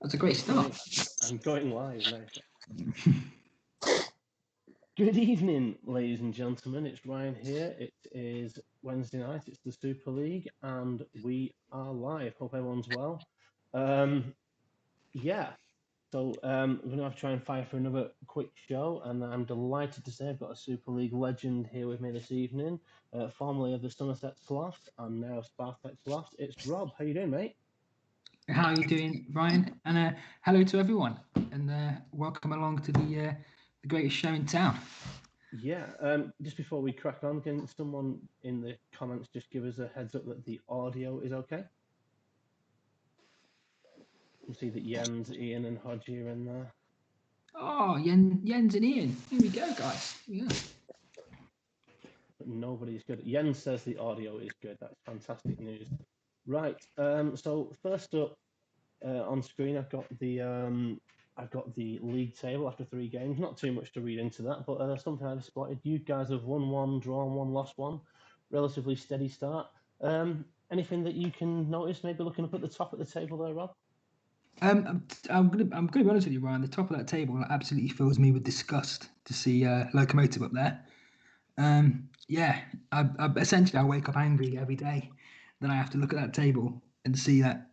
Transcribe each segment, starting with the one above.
That's a great start. I'm going live now. Good evening, ladies and gentlemen. It's Ryan here. It is Wednesday night. It's the Super League, and we are live. Hope everyone's well. So we're going to try and fire for another quick show, and I'm delighted to say I've got a Super League legend here with me this evening, formerly of the Somerset Sloth and now Spartak Sloth. It's Rob. How you doing, mate? How are you doing, Ryan? And hello to everyone, and welcome along to the greatest show in town. Yeah, just before we crack on, can someone in the comments just give us a heads up that the audio is okay? You see that Jens, Ian, and Hodgie are in there. Oh, Jens and Ian. Here we go, guys. Yeah. But nobody's good. Jens says the audio is good. That's fantastic news. Right. So first up on screen, I've got the league table after 3 games. Not too much to read into that, but something I've spotted. You guys have won 1, drawn 1, lost 1. Relatively steady start. Anything that you can notice? Maybe looking up at the top of the table there, Rob. I'm gonna be honest with you, Ryan. The top of that table absolutely fills me with disgust to see Locomotive up there. Essentially I wake up angry every day. Then I have to look at that table and see that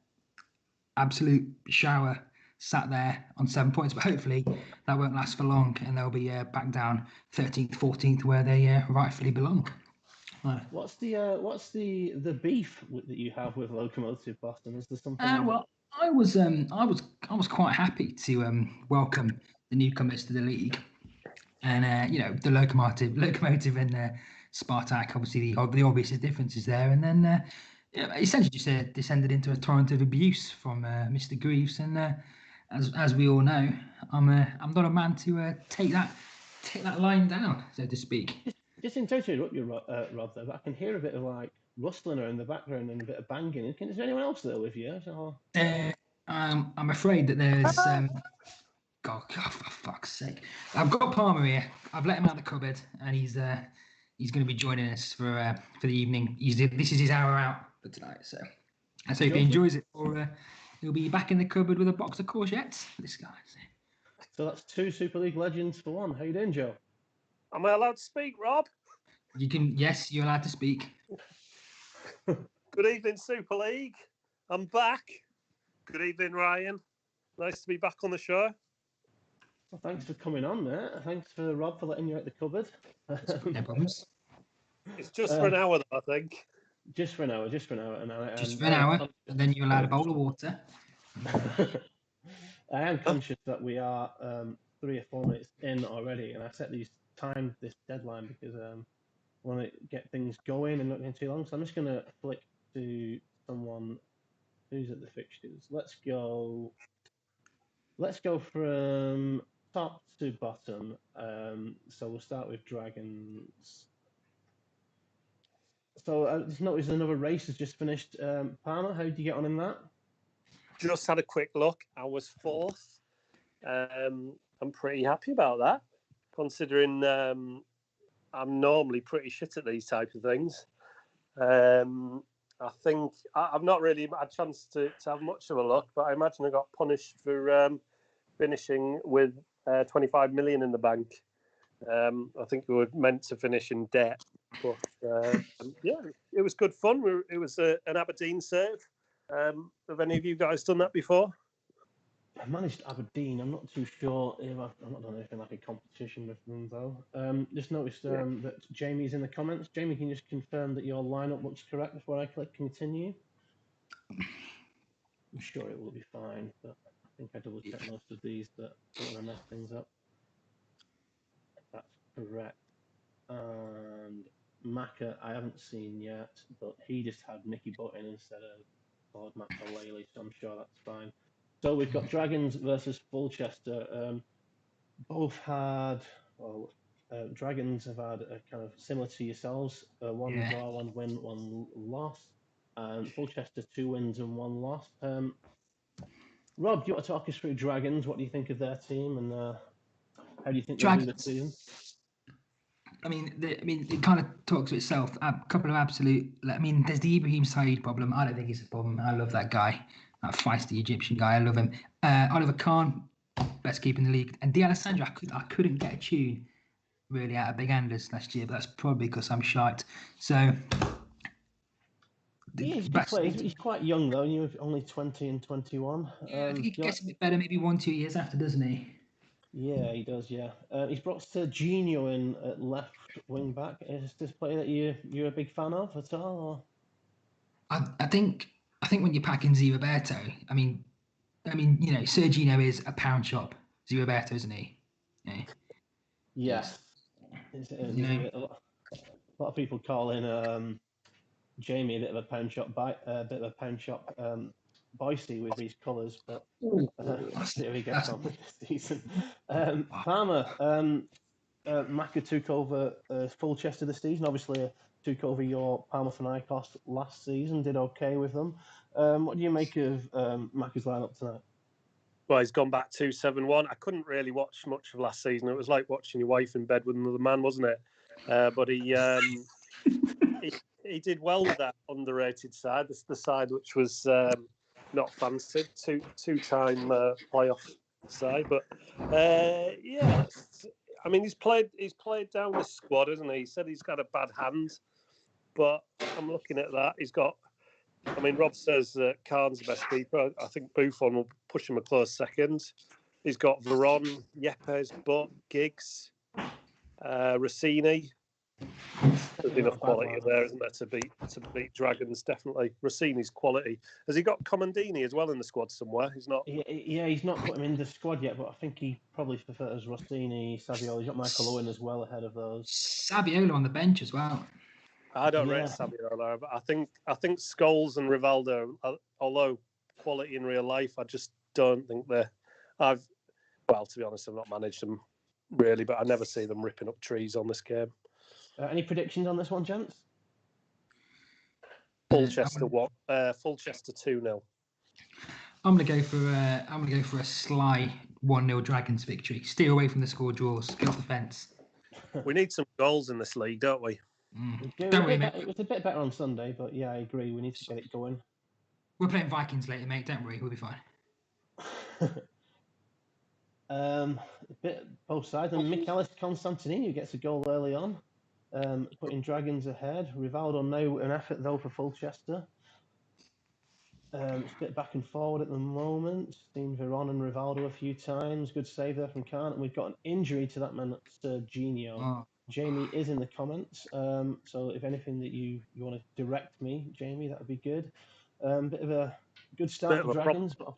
absolute shower sat there on 7 points. But hopefully that won't last for long, and they'll be back down 13th, 14th, where they rightfully belong. What's the beef that you have with Locomotive Boston? Is there something? Well, I was quite happy to welcome the newcomers to the league, and the Locomotive and Spartak. Obviously, the obvious differences there, and then essentially just descended into a torrent of abuse from Mr. Greaves, and as we all know, I'm not a man to take that line down, so to speak. Just in time to interrupt you, Rob, there, but I can hear a bit of like rustling in the background and a bit of banging. Is there anyone else there with you? I'm afraid that there's. God, for fuck's sake! I've got Palmer here. I've let him out of the cupboard, and he's going to be joining us for the evening. This is his hour out for tonight, so I hope he enjoys it. Or he'll be back in the cupboard with a box of courgettes. This guy. So that's 2 Super League legends for 1. How you doing, Joe? Am I allowed to speak, Rob? You can. Yes, you're allowed to speak. Good evening, Super League. I'm back. Good evening, Ryan. Nice to be back on the show. Well, thanks for coming on, mate. Thanks for Rob for letting you out the cupboard. No problems. It's just for an hour, though, I think. Just for an hour. Just for an hour, and then you're allowed a bowl of water. I am conscious that we are 3 or 4 minutes in already, and I set this deadline because I want to get things going and not getting too long. So I'm just going to flick to someone who's at the fixtures. Let's go from top to bottom. So we'll start with Dragons. So I just noticed another race has just finished. Palmer, how did you get on in that? Just had a quick look. I was 4th. I'm pretty happy about that, considering I'm normally pretty shit at these type of things. I think I've not really had a chance to have much of a look, but I imagine I got punished for finishing with 25 million in the bank. I think we were meant to finish in debt, but it was good fun. It was an Aberdeen save. Have any of you guys done that before? I managed Aberdeen. I'm not too sure if I've not done anything like a competition with them though. Just noticed that Jamie's in the comments. Jamie, can you just confirm that your lineup looks correct before I click continue? I'm sure it will be fine, but I think I double checked most of these that don't want to mess things up. That's correct. And Maka, I haven't seen yet, but he just had Nicky Butt in instead of Lord Makalele, so I'm sure that's fine. So we've got Dragons versus Fulchester. Both had, Dragons have had a kind of similar to yourselves, 1 draw, 1 win, 1 loss. And Fulchester 2 wins and 1 loss. Rob, do you want to talk us through Dragons? What do you think of their team, and how do you think they'll do this season? I mean, it kind of talks to itself. A couple of absolute. I mean, there's the Ibrahim Saeed problem. I don't think it's a problem. I love that guy. that feisty Egyptian guy. I love him. Oliver Kahn, best keeper in the league, and D'Alessandro. I couldn't get a tune really out of Big Anders last year, but that's probably because I'm shite. So. He is a good player. He's quite young though. You're only 20 and 21. Yeah, I think he gets a bit better maybe 1-2 years after, doesn't he? Yeah, he does. Yeah, he's brought Serginho in at left wing back. Is this player that you're a big fan of at all? Or? I think when you're packing Roberto, I mean, Serginho is a pound shop. Roberto, isn't he? Yeah. Yes. A lot of people call in Jamie a bit of a pound shop, Boise with these colours, but see how he gets on with this season. Palmer, Maka took over Fulchester this season. Obviously, took over your Palmer-Icos last season. Did okay with them. What do you make of Maka's lineup tonight? Well, he's gone back 2-7-1. I couldn't really watch much of last season. It was like watching your wife in bed with another man, wasn't it? But he did well with that underrated side. This is the side which was not fancied, two-time playoff side. But yeah, I mean, he's played down the squad, hasn't he? He said he's got a bad hand, but I'm looking at that. He's got. I mean, Rob says Khan's the best keeper. I think Buffon will push him a close second. He's got Veron, Yepes, Butt, Giggs, Rossini. There's enough quality there, isn't there, to beat Dragons? Definitely. Rossini's quality. Has he got Comandini as well in the squad somewhere? He's not. Yeah, he's not put him in the squad yet, but I think he probably prefers Rossini, Saviola. He's got Michael Owen as well ahead of those. Saviola on the bench as well. I don't rate Saviola, but I think Scholes and Rivaldo, although quality in real life, I just don't think they're. To be honest, I've not managed them really, but I never see them ripping up trees on this game. Any predictions on this one, gents? Fulchester 2-0. I'm gonna go for a sly 1-0 Dragons victory. Steer away from the score draws. Go off the fence. We need some goals in this league, don't we? Don't worry, mate. It was a bit better on Sunday, but yeah, I agree. We need to get it going. We're playing Vikings later, mate. Don't worry, we'll be fine. A bit both sides. And Michalis Constantini gets a goal early on, putting Dragons ahead. Rivaldo now an effort though for Fulchester. It's a bit back and forward at the moment. Seen Veron and Rivaldo a few times. Good save there from Khan. And we've got an injury to that man, Serginho. Oh. Jamie is in the comments, so if anything that you want to direct me, Jamie, that would be good. Bit of a good start for Dragons. But...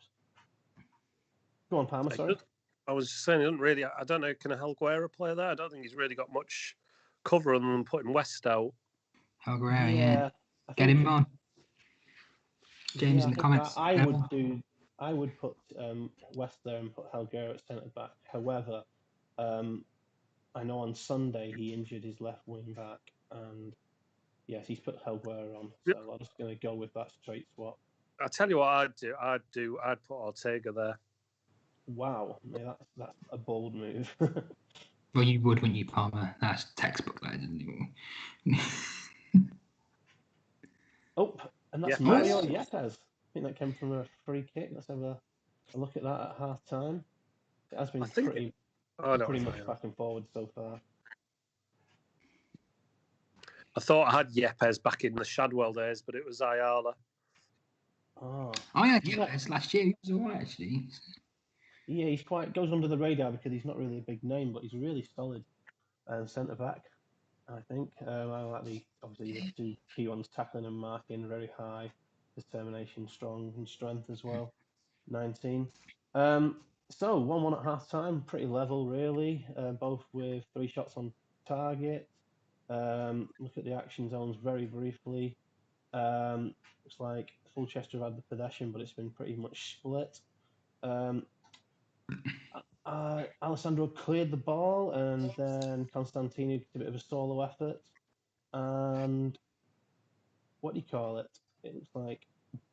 Go on, Palmer, sorry. I was just saying, he doesn't really. I don't know, can a Helguera play there? I don't think he's really got much cover other than putting West out. Helguera, yeah. Get him on. James in the comments. I would put West there and put Helguera at centre back. However, I know on Sunday he injured his left wing back, and yes, he's put Helguera on. So I'm just going to go with that straight swap. I'll tell you what I'd do. I'd put Ortega there. Wow, yeah, that's a bold move. Well, you would, wouldn't you, Palmer? That's textbook, that isn't it? Oh, and that's Mario Yepes. I think that came from a free kick. Let's have a look at that at half time. It has been pretty much back and forward so far. I thought I had Yepes back in the Shadwell days, but it was Ayala. Oh, I had Yepes last year. He was all right, actually. Yeah, he's goes under the radar because he's not really a big name, but he's really solid centre back. I think I like obviously the two key ones, tackling and marking, very high, determination, strong, and strength as well. 19. So 1-1 at half time, pretty level really, both with 3 shots on target. Look at the action zones very briefly. Looks like Fulchester have had the possession, but it's been pretty much split. Alessandro cleared the ball, and then Constantini did a bit of a solo effort. And what do you call it? It looks like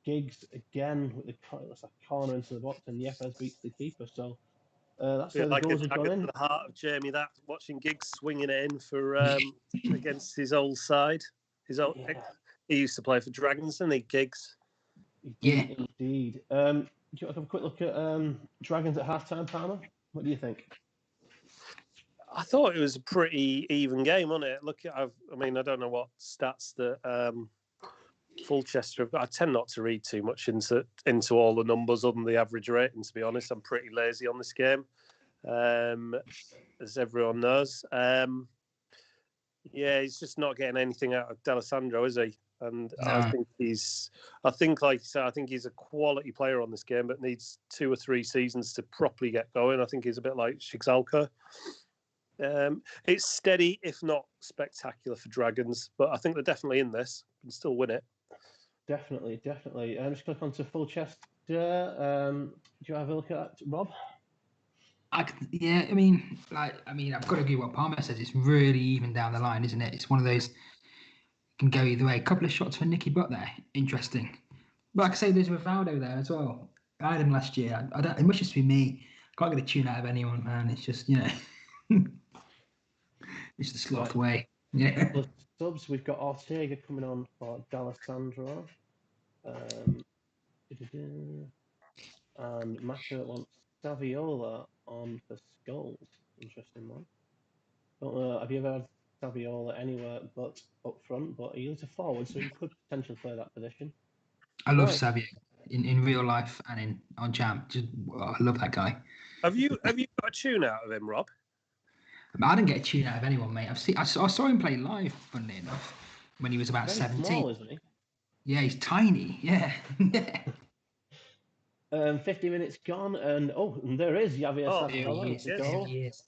Giggs again with a corner into the box, and Yepes beats the keeper. So that's where the goals have gone in. To the heart of Jamie, that watching Giggs swinging it in for against his old side. He used to play for Dragons, didn't he, Giggs? He Yeah, did indeed. Do you want to have a quick look at Dragons at halftime, Palmer? What do you think? I thought it was a pretty even game, wasn't it? I mean, I don't know what stats that Fulchester have got. I tend not to read too much into all the numbers other than the average rating, to be honest. I'm pretty lazy on this game, as everyone knows. Yeah, he's just not getting anything out of D'Alessandro, is he? And No. I think like you said, I think he's a quality player on this game, but needs 2 or 3 seasons to properly get going. I think he's a bit like Shigzalka. It's steady, if not spectacular, for Dragons, but I think they're definitely in this and still win it. Definitely. Just click onto Fulchester. Do you have a look at that, Rob? I mean, I've got to agree with what Palmer says. It's really even down the line, isn't it? It's one of those can go either way. A couple of shots for Nicky Butt there, interesting. But like I say, there's Rivaldo there as well. I had him last year. I don't. It must just be me. Can't get a tune out of anyone, man. It's just it's the sloth way. Yeah. Plus subs, we've got Ortega coming on for D'Alessandro. And Maka wants Saviola on for Skulls. Interesting one. Don't know, have you ever had Saviola anywhere but up front? But he is a forward, so he could potentially play that position. I love Right. Savio in real life and on Jam. I love that guy. Have you got a tune out of him, Rob? I didn't get a tune out of anyone, mate. I saw him play live, funnily enough, when he was about Very 17. small, isn't he? Yeah, he's tiny. Yeah. 50 minutes gone, and there is Javier Saviola with the goal. He is.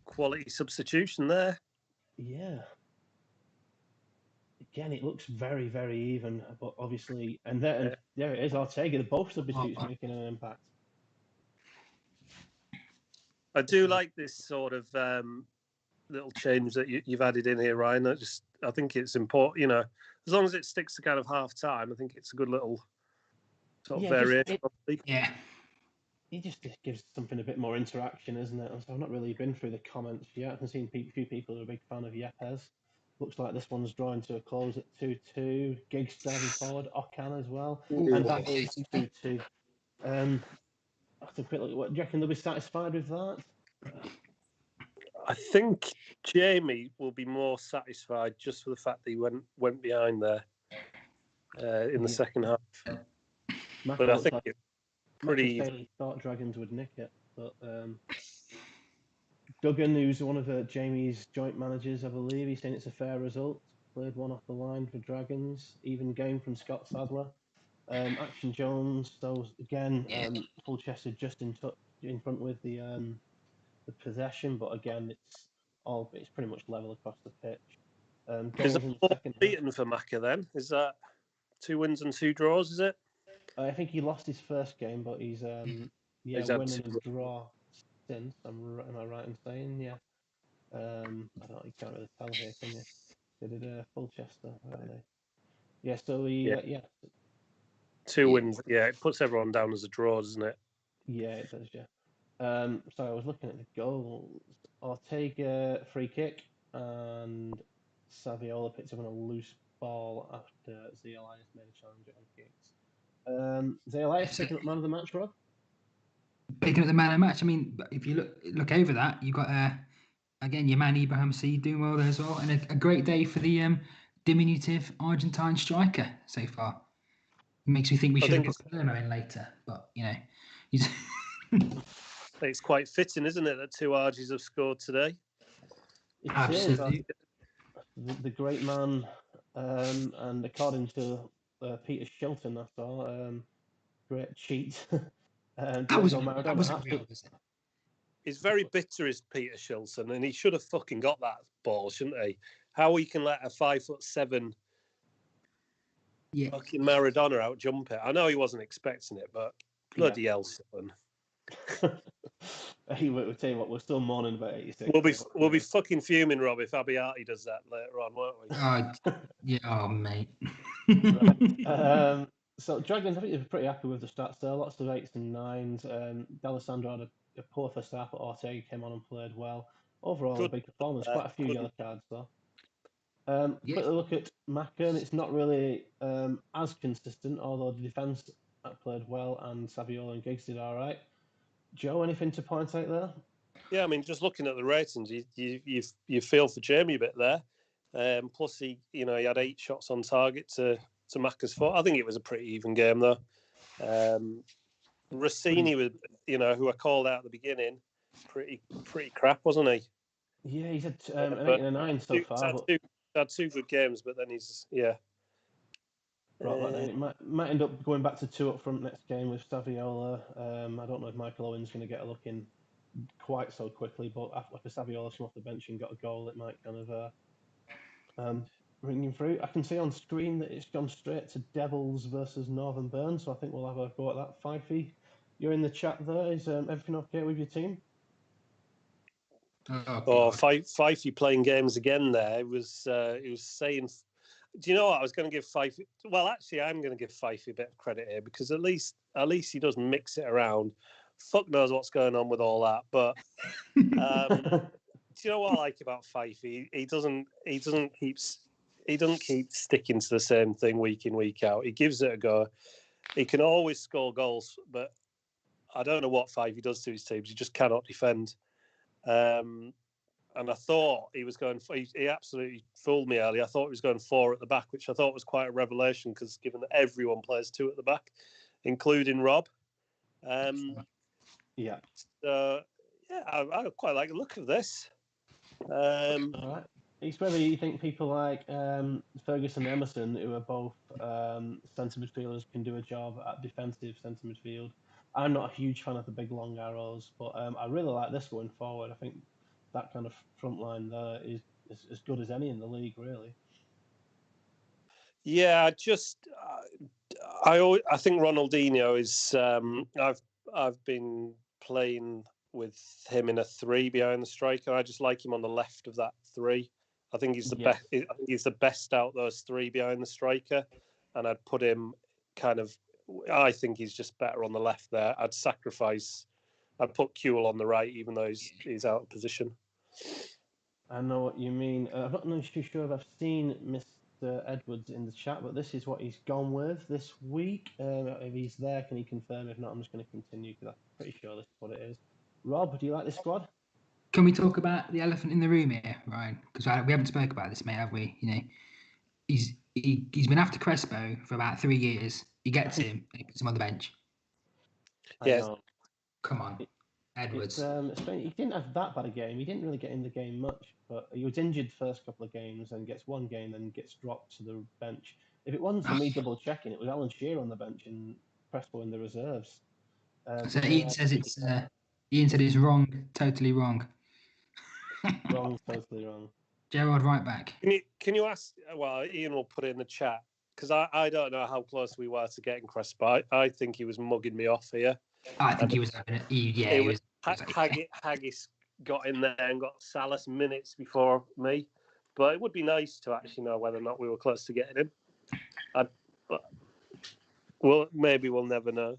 Quality substitution there. Yeah. Again, it looks very, very even, but obviously, and there it is, Ortega. Both substitutes making an impact. I do like this sort of little change that you've added in here, Ryan. I think it's important. As long as it sticks to kind of half time, I think it's a good little sort of variation. Yeah. It just gives something a bit more interaction, isn't it? So I've not really been through the comments yet. I've seen a few people who are a big fan of Yepes. Looks like this one's drawing to a close at 2-2. Giggs driving forward, Okan as well. And that's 2-2. After a quick look, what do you reckon they'll be satisfied with that? I think Jamie will be more satisfied just for the fact that he went behind there in the second half. But I think it's pretty. He thought Dragons would nick it, but Duggan, who's one of Jamie's joint managers, I believe, he's saying it's a fair result. Played one off the line for Dragons. Even game from Scott Sadler. Action Jones, so again, Fulchester just in front with the possession, but again, it's pretty much level across the pitch. Is it beaten for Maka then? Is that 2 wins and 2 draws? Is it? I think he lost his first game, but he's winning and draw since. Am I right in saying? Yeah. You can't really tell here, can you? They did Fulchester, are they? Yeah. So yeah. 2 wins. Yeah, it puts everyone down as a draw, doesn't it? Yeah, it does. Yeah. So I was looking at the goals. Ortega free kick and Saviola picked up on a loose ball after Zealias made a challenge on kicks. Zealias picking up man of the match, Rob? Picking up the man of the match. I mean, if you look over that, you've got again your man Ibrahim Seed doing well there as well, and a great day for the diminutive Argentine striker so far. It makes me think we should have put Palermo in later, but he's. It's quite fitting, isn't it, that 2 Argies have scored today? Absolutely. The great man, and according to Peter Shilton, I saw, great cheat. That was unreal. He's very bitter, is Peter Shilton, and he should have fucking got that ball, shouldn't he? How he can let a 5'7" fucking Maradona out jump it. I know he wasn't expecting it, but bloody hell, Shilton. We'll tell you what, we're still mourning about 86. We'll be fucking fuming, Rob, if Abiati does that later on, won't we? Mate. Right. So Dragons, I think they're pretty happy with the stats there. Lots of 8s and 9s. D'Alessandro had a poor first half, but Ortega came on and played well. Overall, a big performance. Quite a few yellow cards though. Yeah. Quickly look at Macca, and it's not really as consistent, although the defence played well and Saviola and Giggs did all right. Joe, anything to point out there? Yeah, I mean, just looking at the ratings, you feel for Jamie a bit there. Plus, he had 8 shots on target to Macca's 4. I think it was a pretty even game though. Rossini, with who I called out at the beginning, pretty crap, wasn't he? Yeah, he's had an 8 and a 9 so far. Had 2 good games, but then he's brought that down. It might end up going back to 2 up front next game with Saviola. I don't know if Michael Owen's going to get a look in quite so quickly, but after Saviola come off the bench and got a goal, it might kind of bring him through. I can see on screen that it's gone straight to Devils versus Northern Burn, so I think we'll have a go at that. Fifey, you're in the chat there. Is everything okay with your team? Fifey playing games again there. He was saying, do you know what? I was going to give Fifey... Well, actually, I'm going to give Fifey a bit of credit here because at least he does mix it around. Fuck knows what's going on with all that, but do you know what I like about Fifey? He doesn't keep sticking to the same thing week in, week out. He gives it a go. He can always score goals, but I don't know what Fifey does to his teams. He just cannot defend. And I thought he was going. He absolutely fooled me early. I thought he was going 4 at the back, which I thought was quite a revelation because given that everyone plays 2 at the back, including Rob. Yeah. I quite like the look of this. All right. It's whether you think people like Ferguson and Emerson, who are both centre midfielders, can do a job at defensive centre midfield. I'm not a huge fan of the big long arrows, but I really like this going forward. I think that kind of front line there is as good as any in the league, really. Yeah, I think Ronaldinho is. I've been playing with him in a 3 behind the striker. I just like him on the left of that 3. I think he's the best. I think he's the best out those 3 behind the striker, and I'd put him kind of. I think he's just better on the left there. I'd put Kewell on the right, even though he's out of position. I know what you mean. I'm not too sure if I've seen Mr. Edwards in the chat, but this is what he's gone with this week. If he's there, can he confirm? If not, I'm just going to continue because I'm pretty sure this is what it is. Rob, do you like this squad? Can we talk about the elephant in the room here, Ryan? Because we haven't spoke about this, mate, have we? He's been after Crespo for about 3 years. He gets him and he puts him on the bench. Yeah. Come on, Edwards. He didn't have that bad a game. He didn't really get in the game much, but he was injured the first couple of games and gets 1 game, then gets dropped to the bench. If it wasn't for me double checking, it was Alan Shearer on the bench and Crespo in the reserves. So Ian says Ian said it's wrong, totally wrong. Wrong, totally wrong. Gerard right back. Can you ask? Well, Ian will put it in the chat because I don't know how close we were to getting Crespo. I think he was mugging me off here. I think he was having it. Haggis got in there and got Salas minutes before me, but it would be nice to actually know whether or not we were close to getting him. Maybe we'll never know.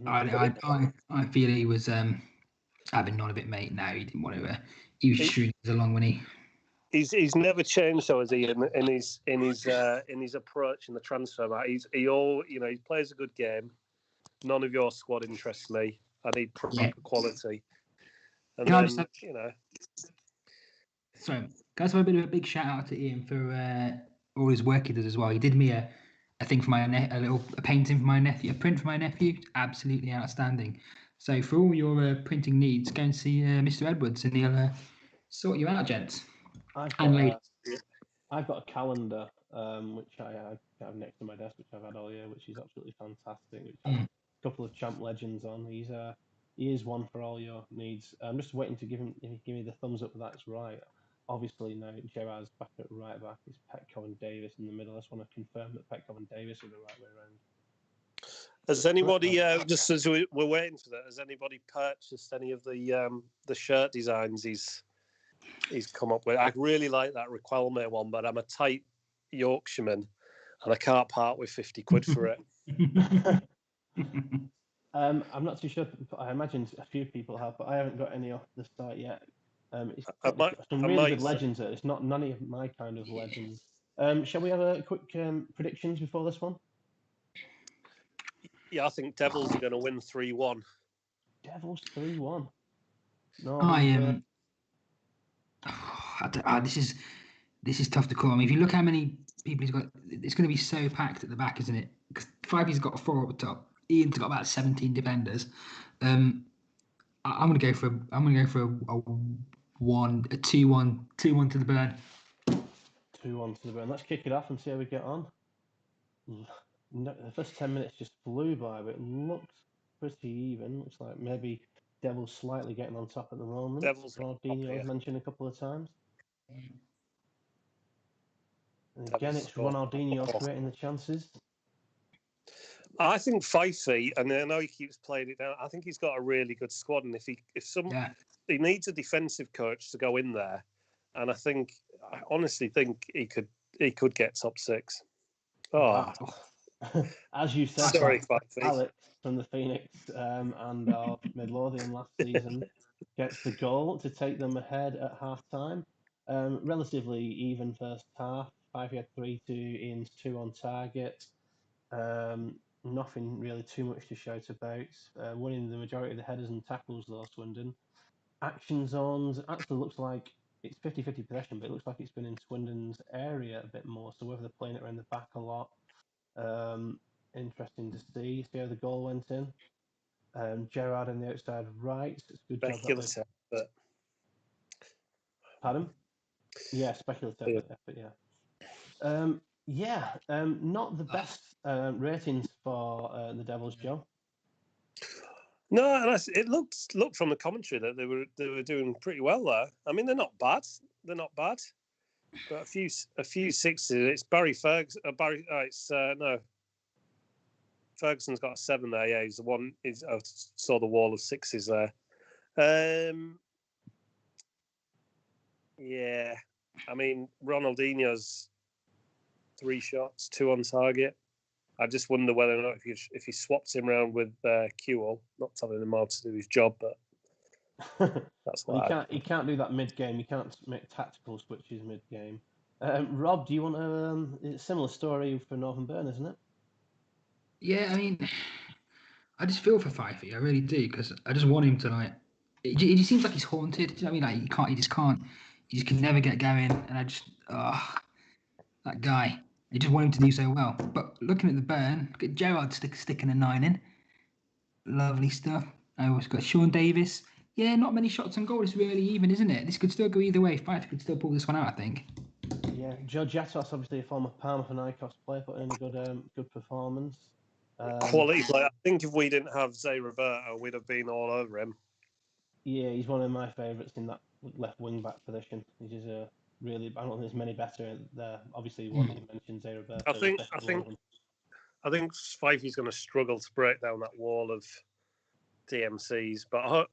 I feel he was having none of it, mate. No, he didn't want to. He was shooting along when he. He's never changed, though, has he? In his approach in the transfer market, he plays a good game. None of your squad interests me. I need proper quality. And then, Sorry, guys, have a bit of a big shout out to Ian for all his work he does as well. He did me a thing for a painting for my nephew, a print for my nephew. Absolutely outstanding. So for all your printing needs, go and see Mr. Edwards, and he'll sort you out, gents. I've got a calendar which I have next to my desk, which I've had all year, which is absolutely fantastic. Which has a couple of champ legends on. He is one for all your needs. I'm just waiting to give me the thumbs up that's right. Obviously now Gerard's back at right back. It's Petco and Davis in the middle. I just want to confirm that Petco and Davis are the right way around. Has anybody just as we're waiting for that? Has anybody purchased any of the shirt designs he's come up with? I really like that Riquelme one, but I'm a tight Yorkshireman and I can't part with 50 quid for it. I'm not too sure. I imagine a few people have, but I haven't got any off the site yet. It's I got might, some I really might good legends there. It's not none of my kind of legends. Shall we have a quick predictions before this one? Yeah, I think Devils are going to win 3-1. Devils 3-1. No, I this is tough to call. I mean, if you look how many people he's got, it's going to be so packed at the back, isn't it? Because Fivey's got 4 up the top. Ian's got about 17 defenders. I'm going to go for a 2-1 to the Burn. 2-1 to the Burn. Let's kick it off and see how we get on. No, the first 10 minutes just flew by, but it looks pretty even. Looks like maybe Devils slightly getting on top at the moment. Devils are Ronaldinho top, has mentioned a couple of times. And again, Devils it's score. Ronaldinho creating the chances. I think Fifey, and I know he keeps playing it down. I think he's got a really good squad, and he needs a defensive coach to go in there, and I honestly think he could get top 6. Oh, Wow. As you said, sorry, Fifey. Alex from the Phoenix and our Midlothian last season gets the goal to take them ahead at half time. Relatively even first half. Fifey had 3-2, Ian's 2 on target. Nothing really too much to shout about. Winning the majority of the headers and tackles, though, Swindon. Action zones, actually looks like it's 50-50 possession, but it looks like it's been in Swindon's area a bit more. So whether they're playing it around the back a lot, interesting to see how the goal went in. Gerrard on the outside right. It's a good job. Speculative, but pardon? Yeah, speculative effort, yeah. Not the best ratings for the Devils, Joe. No, and it looked from the commentary that they were doing pretty well there. I mean, they're not bad. But a few sixes. It's Barry Ferguson. Ferguson's got a 7 there. Yeah, he's the one. I saw the wall of 6s there. Yeah, I mean, Ronaldinho's 3 shots, 2 on target. I just wonder whether or not if he swapped him around with Kewell, not telling him how to do his job, but that's well, you can't do that mid game. You can't make tactical switches mid game. Rob, do you want to? It's a similar story for Northern Burn, isn't it? Yeah, I mean, I just feel for Fifey. I really do, because I just want him to It just seems like he's haunted. Do you know what I mean? Like he just can never get going. And I just, that guy. I just want him to do so well. But looking at the Burn, look at Gerrard sticking a 9 in. Lovely stuff. I also got Sean Davis. Yeah, not many shots on goal. It's really even, isn't it? This could still go either way. Fifey could still pull this one out, I think. Yeah, Joe Jatos, obviously a former Parma for Nikos player, put in a good performance. Quality player. I think if we didn't have Zay Roberto, we'd have been all over him. Yeah, he's one of my favourites in that left wing back position. He's just really. I don't think there's many better there. Obviously, one you mentioned, Zay Roberto. I think Fifey's going to struggle to break down that wall of DMCs, but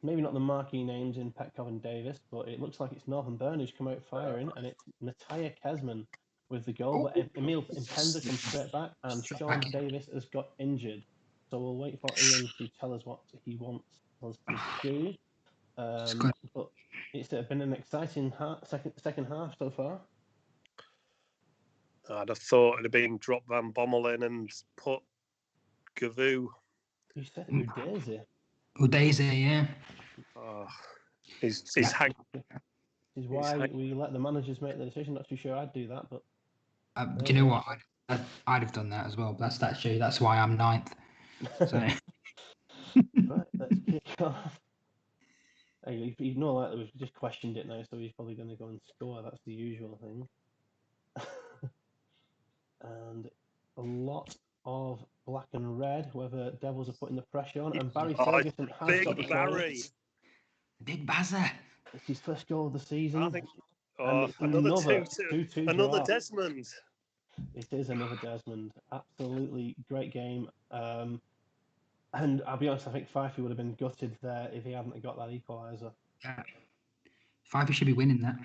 maybe not the marquee names in Petkov and Davis, but it looks like it's Northern Burn who's come out firing, and it's Natalia Kesman with the goal. But Emil Impenza comes straight back, and Sean Davis has got injured. So we'll wait for Ian to tell us what he wants us to do. But it's been an exciting second half so far. I'd have thought it'd have been drop Van Bommel in and put Gavu. You said Udeze. Udeze, yeah. Oh, he's hanging. This is why we let the managers make the decision. Not too sure I'd do that, but do you know what? I'd have done that as well. But that's why I'm 9th. So. Right, let's kick off. You know, like we've just questioned it now, so he's probably going to go and score. That's the usual thing. And a lot of black and red, whether Devils are putting the pressure on. And Barry Ferguson has got the Barry. goal. Big Bazza. It's his first goal of the season. I think another 2-2 another draw. Desmond. It is another Desmond. Absolutely great game. And I'll be honest, I think Fifey would have been gutted there if he hadn't got that equaliser. Yeah. Fifey should be winning that.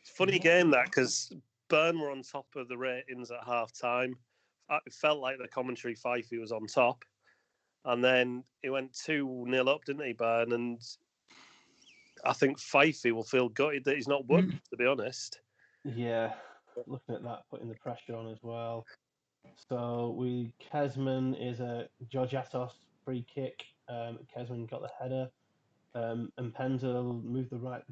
It's a funny game, that, because Burn were on top of the ratings at half-time. It felt like the commentary Fifey was on top. And then he went 2-0 up, didn't he, Burn? And I think Fifey will feel gutted that he's not won, to be honest. Yeah, looking at that, putting the pressure on as well. So Kesman is a George Atos free kick. Kesman got the header. And Penza moved the right.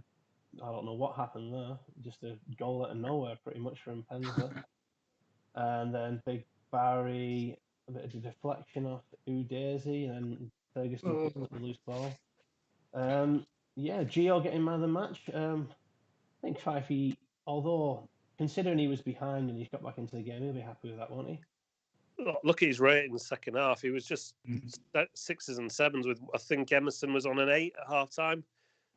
I don't know what happened there. Just a goal out of nowhere, pretty much from Penza. And then Big Barry, a bit of a deflection off Udesi, and then Ferguson picked up the loose ball. Yeah, Gio getting man of the match. I think Fifey, although considering he was behind and he's got back into the game, he'll be happy with that, won't he? Look at his rating second half. He was just 6s and 7s with, I think Emerson was on an 8 at half time.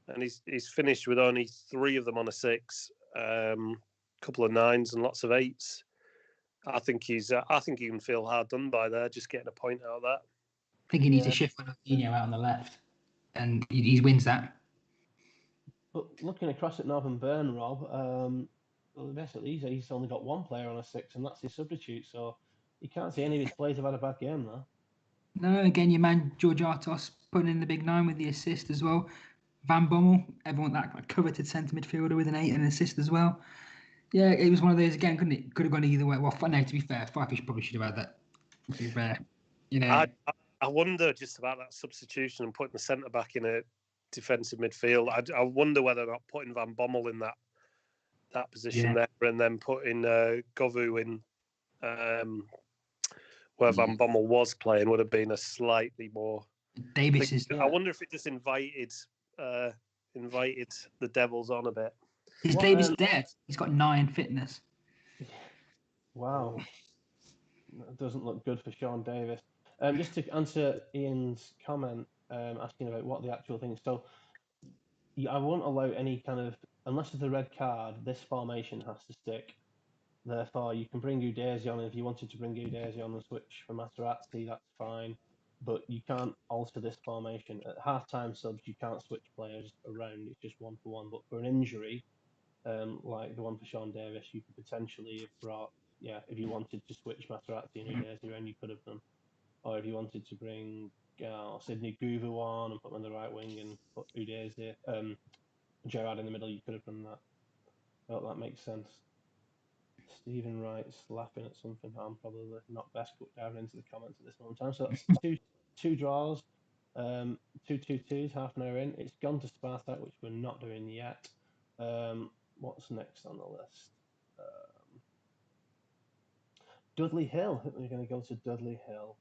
And he's finished with only 3 of them on a 6, couple of 9s and lots of 8s. I think he can feel hard done by there, just getting a point out of that. I think he needs to shift Ronaldinho out on the left, and he wins that. But looking across at Northern Burn, Rob, well, basically he's only got one player on a 6, and that's his substitute. So you can't see any of his players have had a bad game there. No, again, your man George Artos putting in the big 9 with the assist as well. Van Bommel, everyone that coveted centre midfielder with an 8 and an assist as well. Yeah, it was one of those again, couldn't it? Could have gone either way. Well, no, to be fair, Fifish probably should have had that. To be fair, you know. I wonder just about that substitution and putting the centre back in a defensive midfield. I wonder whether or not putting Van Bommel in that position there and then putting Govu in where Van Bommel was playing would have been a slightly more. Davis is. I wonder if it just invited the Devils on a bit. Is Davis dead? He's got 9 fitness. Wow. That doesn't look good for Sean Davis. Just to answer Ian's comment, asking about what the actual thing is. So I won't allow any kind of, unless there's a red card, this formation has to stick. Therefore, you can bring Udesi on, and if you wanted to bring Udesi on and switch for Materazzi, that's fine. But you can't alter this formation. At half-time subs, you can't switch players around. It's just 1-for-1. But for an injury, like the one for Sean Davis, you could potentially have brought, if you wanted to switch Materazzi and Udesi around, you could have done. Or if you wanted to bring Sydney Guvu on and put him on the right wing and put Udesi, Gerard in the middle, you could have done that. I hope that makes sense. Stephen Wright's laughing at something. I'm probably not best put down into the comments at this moment in time. So that's two draws, 2-2-2s, half an hour in. It's gone to Spartak, which we're not doing yet. What's next on the list? Dudley Hill. I think we're going to go to Dudley Hill.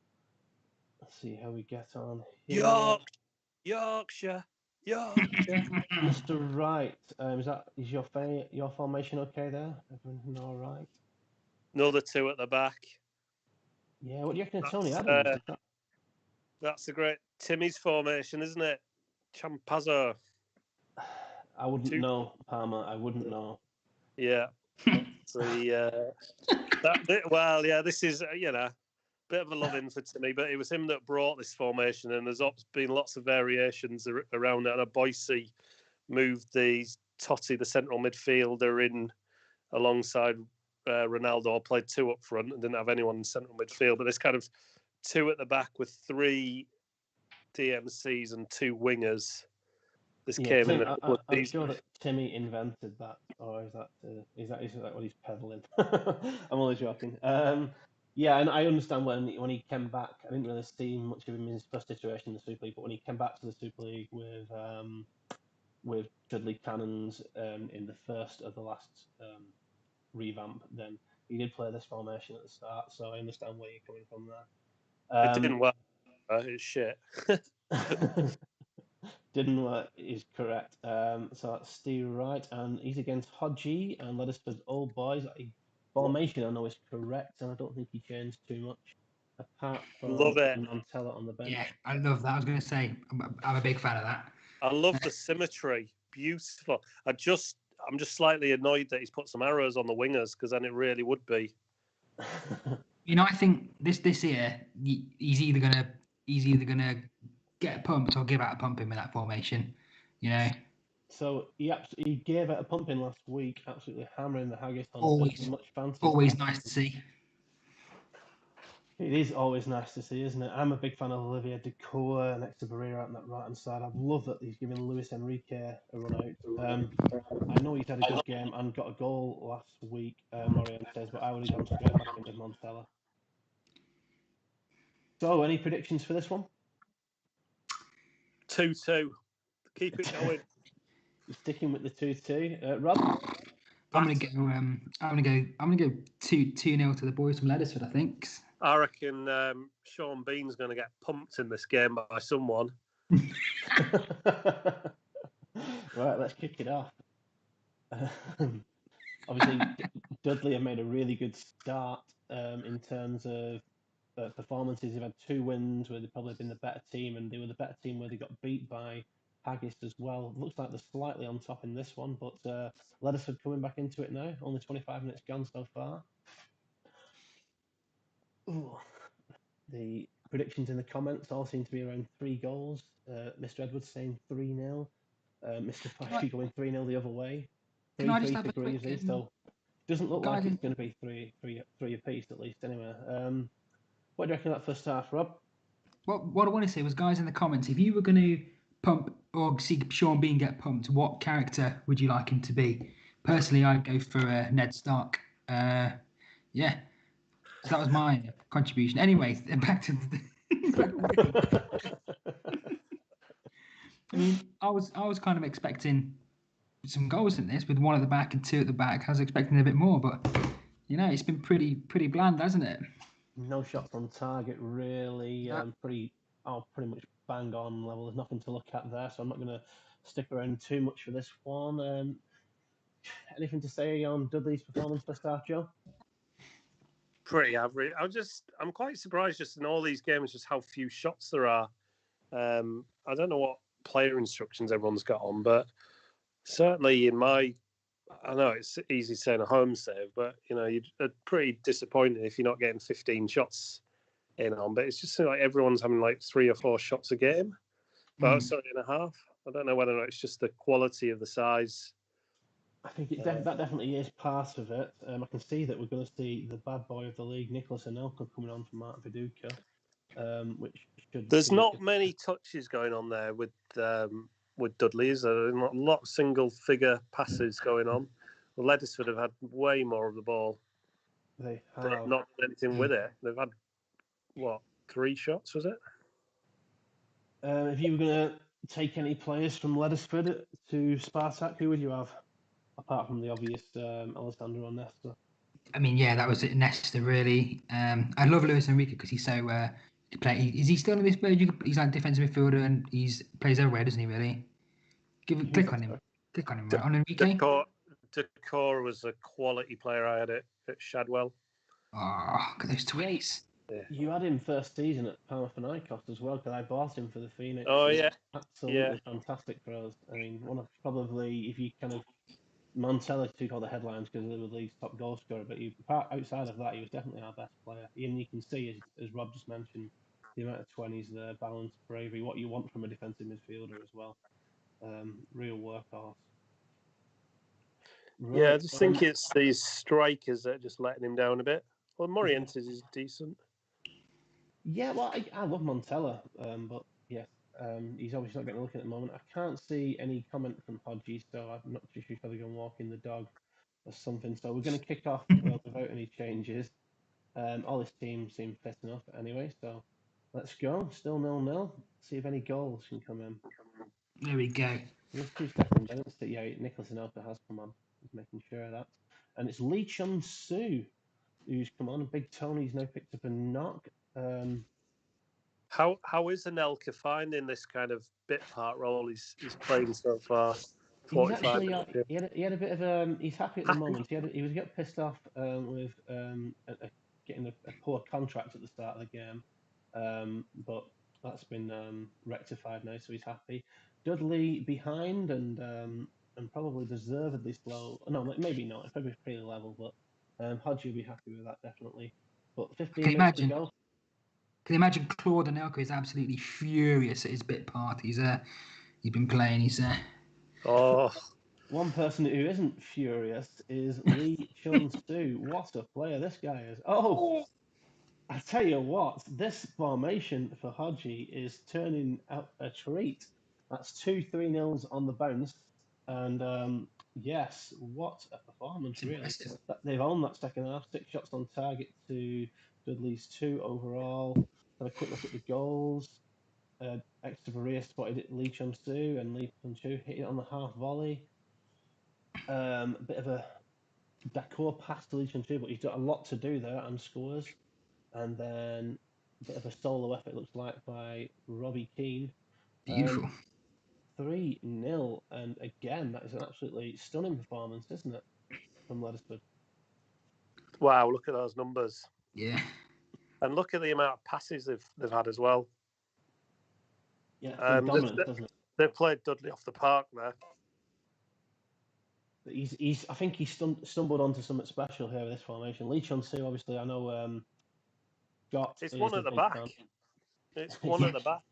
Let's see how we get on here. Yorkshire. Mr. Wright, is your formation okay there? Everything all right? Another 2 at the back. Yeah, what do you reckon of Tony Adams? That's a great Timmy's formation, isn't it? Champazzo. I wouldn't know, Palmer. I wouldn't know. Yeah. This is bit of a love-in for Timmy, but it was him that brought this formation, and there's been lots of variations around it. And Boise moved Totti, the central midfielder, in alongside Ronaldo, played 2 up front and didn't have anyone in central midfield. But there's kind of 2 at the back with 3 DMCs and 2 wingers. This came in. I'm sure that Timmy invented that, or is that what he's peddling? I'm only joking. Yeah, and I understand when he came back. I didn't really see much of him in his first iteration in the Super League, but when he came back to the Super League with Dudley Cannons in the first of the last revamp, then he did play this formation at the start. So I understand where you're coming from there. It didn't work. It's shit. Didn't work is correct. So that's Steve Wright, and he's against Hodgie and Leathersford Old Boys. Formation I know is correct, and I don't think he changed too much apart from Montella on the bench. Yeah, I love that. I was going to say I'm a big fan of that. I love the symmetry. Beautiful. I'm just slightly annoyed that he's put some arrows on the wingers, because then it really would be. I think this year he's either gonna get pumped or give out a pumping with that formation. So he gave it a pumping last week, absolutely hammering the Haggis Hunters. Always nice to see. It is always nice to see, isn't it? I'm a big fan of Olivier Decour next to Barrera out on that right-hand side. I love that he's giving Luis Enrique a run out. I know he's had a good game and got a goal last week, Morientes, but I would have gone straight back in with Montella. So, any predictions for this one? 2-2. Keep it going. You're sticking with the 2-2. Rob? I'm gonna go 2-0 to the boys from Leddersford, I think. I reckon Sean Bean's going to get pumped in this game by someone. Right, let's kick it off. Obviously, Dudley have made a really good start in terms of performances. They've had 2 wins where they've probably been the better team, and they were the better team where they got beat by Haggis as well. Looks like they're slightly on top in this one, but Leddersford coming back into it now. Only 25 minutes gone so far. Ooh. The predictions in the comments all seem to be around 3 goals. Mr. Edwards saying 3-0. Mr. Flashy going 3-0 the other way. 3-3 for Greavesy. So doesn't look like it's going to be three apiece at least anyway. What do you reckon of that first half, Rob? What I want to say was, guys, in the comments, if you were going to pump or see Sean Bean get pumped, what character would you like him to be? Personally, I'd go for Ned Stark. Yeah. So that was my contribution. Anyway, back to I mean, I was kind of expecting some goals in this with 1 at the back and 2 at the back. I was expecting a bit more, but it's been pretty bland, hasn't it? No shots on target, really. Pretty much bang on level. There's nothing to look at there, so I'm not going to stick around too much for this one. Anything to say on Dudley's performance first half, Joe? Pretty average. I'm quite surprised just in all these games just how few shots there are. I don't know what player instructions everyone's got on, but certainly I know it's easy saying a home save, but you're pretty disappointed if you're not getting 15 shots in on. But it's just like everyone's having like 3 or 4 shots a game. But sorry, and a half. I don't know whether or not it's just the quality of the size. I think that definitely is part of it. I can see that we're going to see the bad boy of the league, Nicholas Anelka, coming on for Mark Viduka, which should. There's not many touches going on there with Dudley. Is there? A lot of single figure passes going on. Well, Leddersford have had way more of the ball. They have not done anything with it. They've had 3 shots, was it? If you were going to take any players from Leddersford to Spartak, who would you have? Apart from the obvious Alessandro Nesta. I mean, yeah, that was it. Nesta, really. I love Luis Enrique because he's so. Is he still in this page? He's like defensive midfielder and he plays everywhere, doesn't he? Really. Click on him. Click on him. Right? On Enrique. Decour was a quality player. I had it at Shadwell. Oh, look at those tweets. Yeah. You had him first season at Panathinaikos as well, because I bought him for the Phoenix. Oh, yeah. Absolutely fantastic for us. I mean, one of probably, if you kind of, Montella took all the headlines because they were the league's top goal scorer, but outside of that, he was definitely our best player. And you can see, as Rob just mentioned, the amount of 20s there, balance, bravery, what you want from a defensive midfielder as well. Real workhorse. Right. Yeah, I just think it's these strikers that are just letting him down a bit. Well, Morientes is decent. Yeah, well, I love Montella, but yes, he's obviously not getting a look at the moment. I can't see any comment from Hodgie, so I'm not too sure if they're going to walk in the dog or something. So we're going to kick off without any changes. All this team seem fit enough anyway, so let's go. Still 0-0. See if any goals can come in. There we go. Just 2 seconds. I don't see. Yeah, Nicholas Anelka has come on. He's making sure of that. And it's Lee Chun Soo who's come on. Big Tony's now picked up a knock. How is Anelka finding this kind of bit part role he's playing so far? He's actually he had a bit of he's happy at the moment. He was getting pissed off with getting a poor contract at the start of the game, but that's been rectified now, so he's happy. Dudley behind and probably deservedly slow. No, maybe not. It's probably pretty level, but Hodge will be happy with that definitely. But 15 minutes to go. Can you imagine Claude Anelka is absolutely furious at his bit part? He's been playing. He's One person who isn't furious is Lee Chun Soo. What a player this guy is! Oh, I tell you what, this formation for Hodgie is turning out a treat. That's 2-3-0s on the bounce. And yes, what a performance, It's really. impressive. They've owned that second half, 6 shots on target to Dudley's 2 overall. Have a quick look at the goals. Extra Maria spotted it, Lee Chun Soo, and Lee Chun Soo hit it on the half volley. A bit of a d'accord pass to Lee Chun Soo, but he's got a lot to do there and scores. And then a bit of a solo effort, looks like, by Robbie Keane. Beautiful. 3-0. And again, that is an absolutely stunning performance, isn't it, from Leddersford? Wow, look at those numbers. Yeah. And look at the amount of passes they've had as well. Yeah, dominance, doesn't it? They've played Dudley off the park there. I think he stumbled onto something special here with this formation. Lee Chun Soo, obviously, I know Scott. It's one at the back. It's one at the back.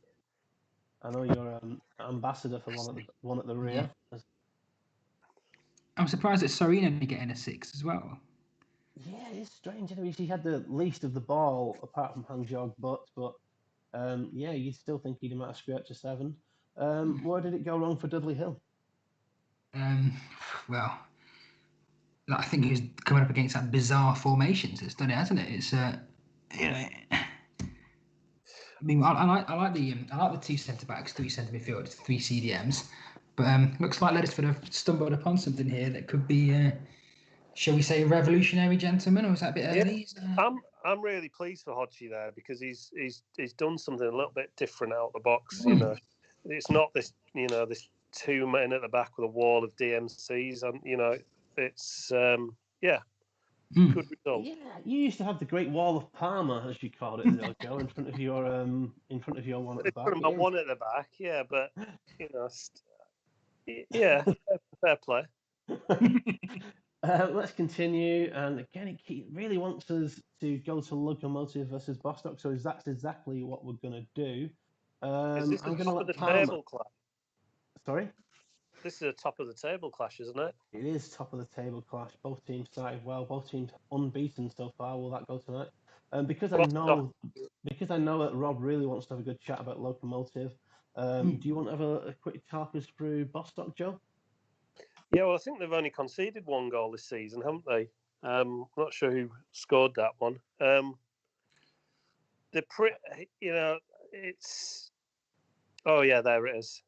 I know you're ambassador for one at the rear. Yeah. I'm surprised that Soreen only getting a 6 as well. Yeah, it's strange. He had the least of the ball apart from Hang Jog but yeah, you still think he might have scraped a 7. Where did it go wrong for Dudley Hill? Well, I think he's coming up against that bizarre formations. It's done it, hasn't it? It's you know. I mean, I like the 2 centre backs, 3 centre midfielders, 3 CDMs, but looks like Leddersford have stumbled upon something here that could be, shall we say, revolutionary, gentlemen, or is that a bit early? I'm really pleased for Hodgie there because he's done something a little bit different out of the box. You know, it's not this this 2 men at the back with a wall of DMCs, and it's good result. Yeah, you used to have the Great Wall of Parma, as you called it, Joe, in front of your one at the back. One at the back, yeah, but yeah, fair play. Let's continue, and again, it really wants us to go to Locomotive versus Bostock, so that's exactly what we're going to do. Is this I'm the going to top of let the Palmer. table clash? Sorry? This is a top of the table clash, isn't it? It is top of the table clash. Both teams started well. Both teams unbeaten so far. Will that go tonight? Because I know that Rob really wants to have a good chat about Locomotive. Do you want to have a quick talk us through Bostock, Joe? Yeah, well, I think they've only conceded 1 goal this season, haven't they? Not sure who scored that one. It's. Oh yeah, there it is.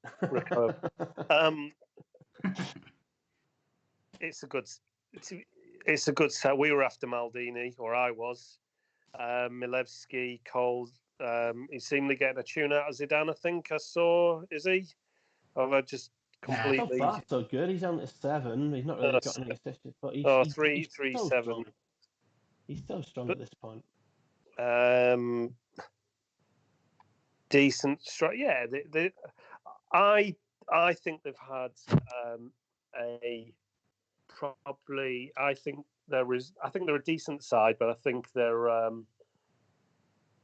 It's a good set. We were after Maldini, or I was. Milevski, Cole. He's seemingly getting a tune out of Zidane. I think I saw. Is he? Or have I just completely? So far, so good. He's on 7. He's not really got any assists, but he's 3-3-7. He's so strong at this point. Decent strike. Yeah, I think they've had probably. I think they're a decent side, but I think they're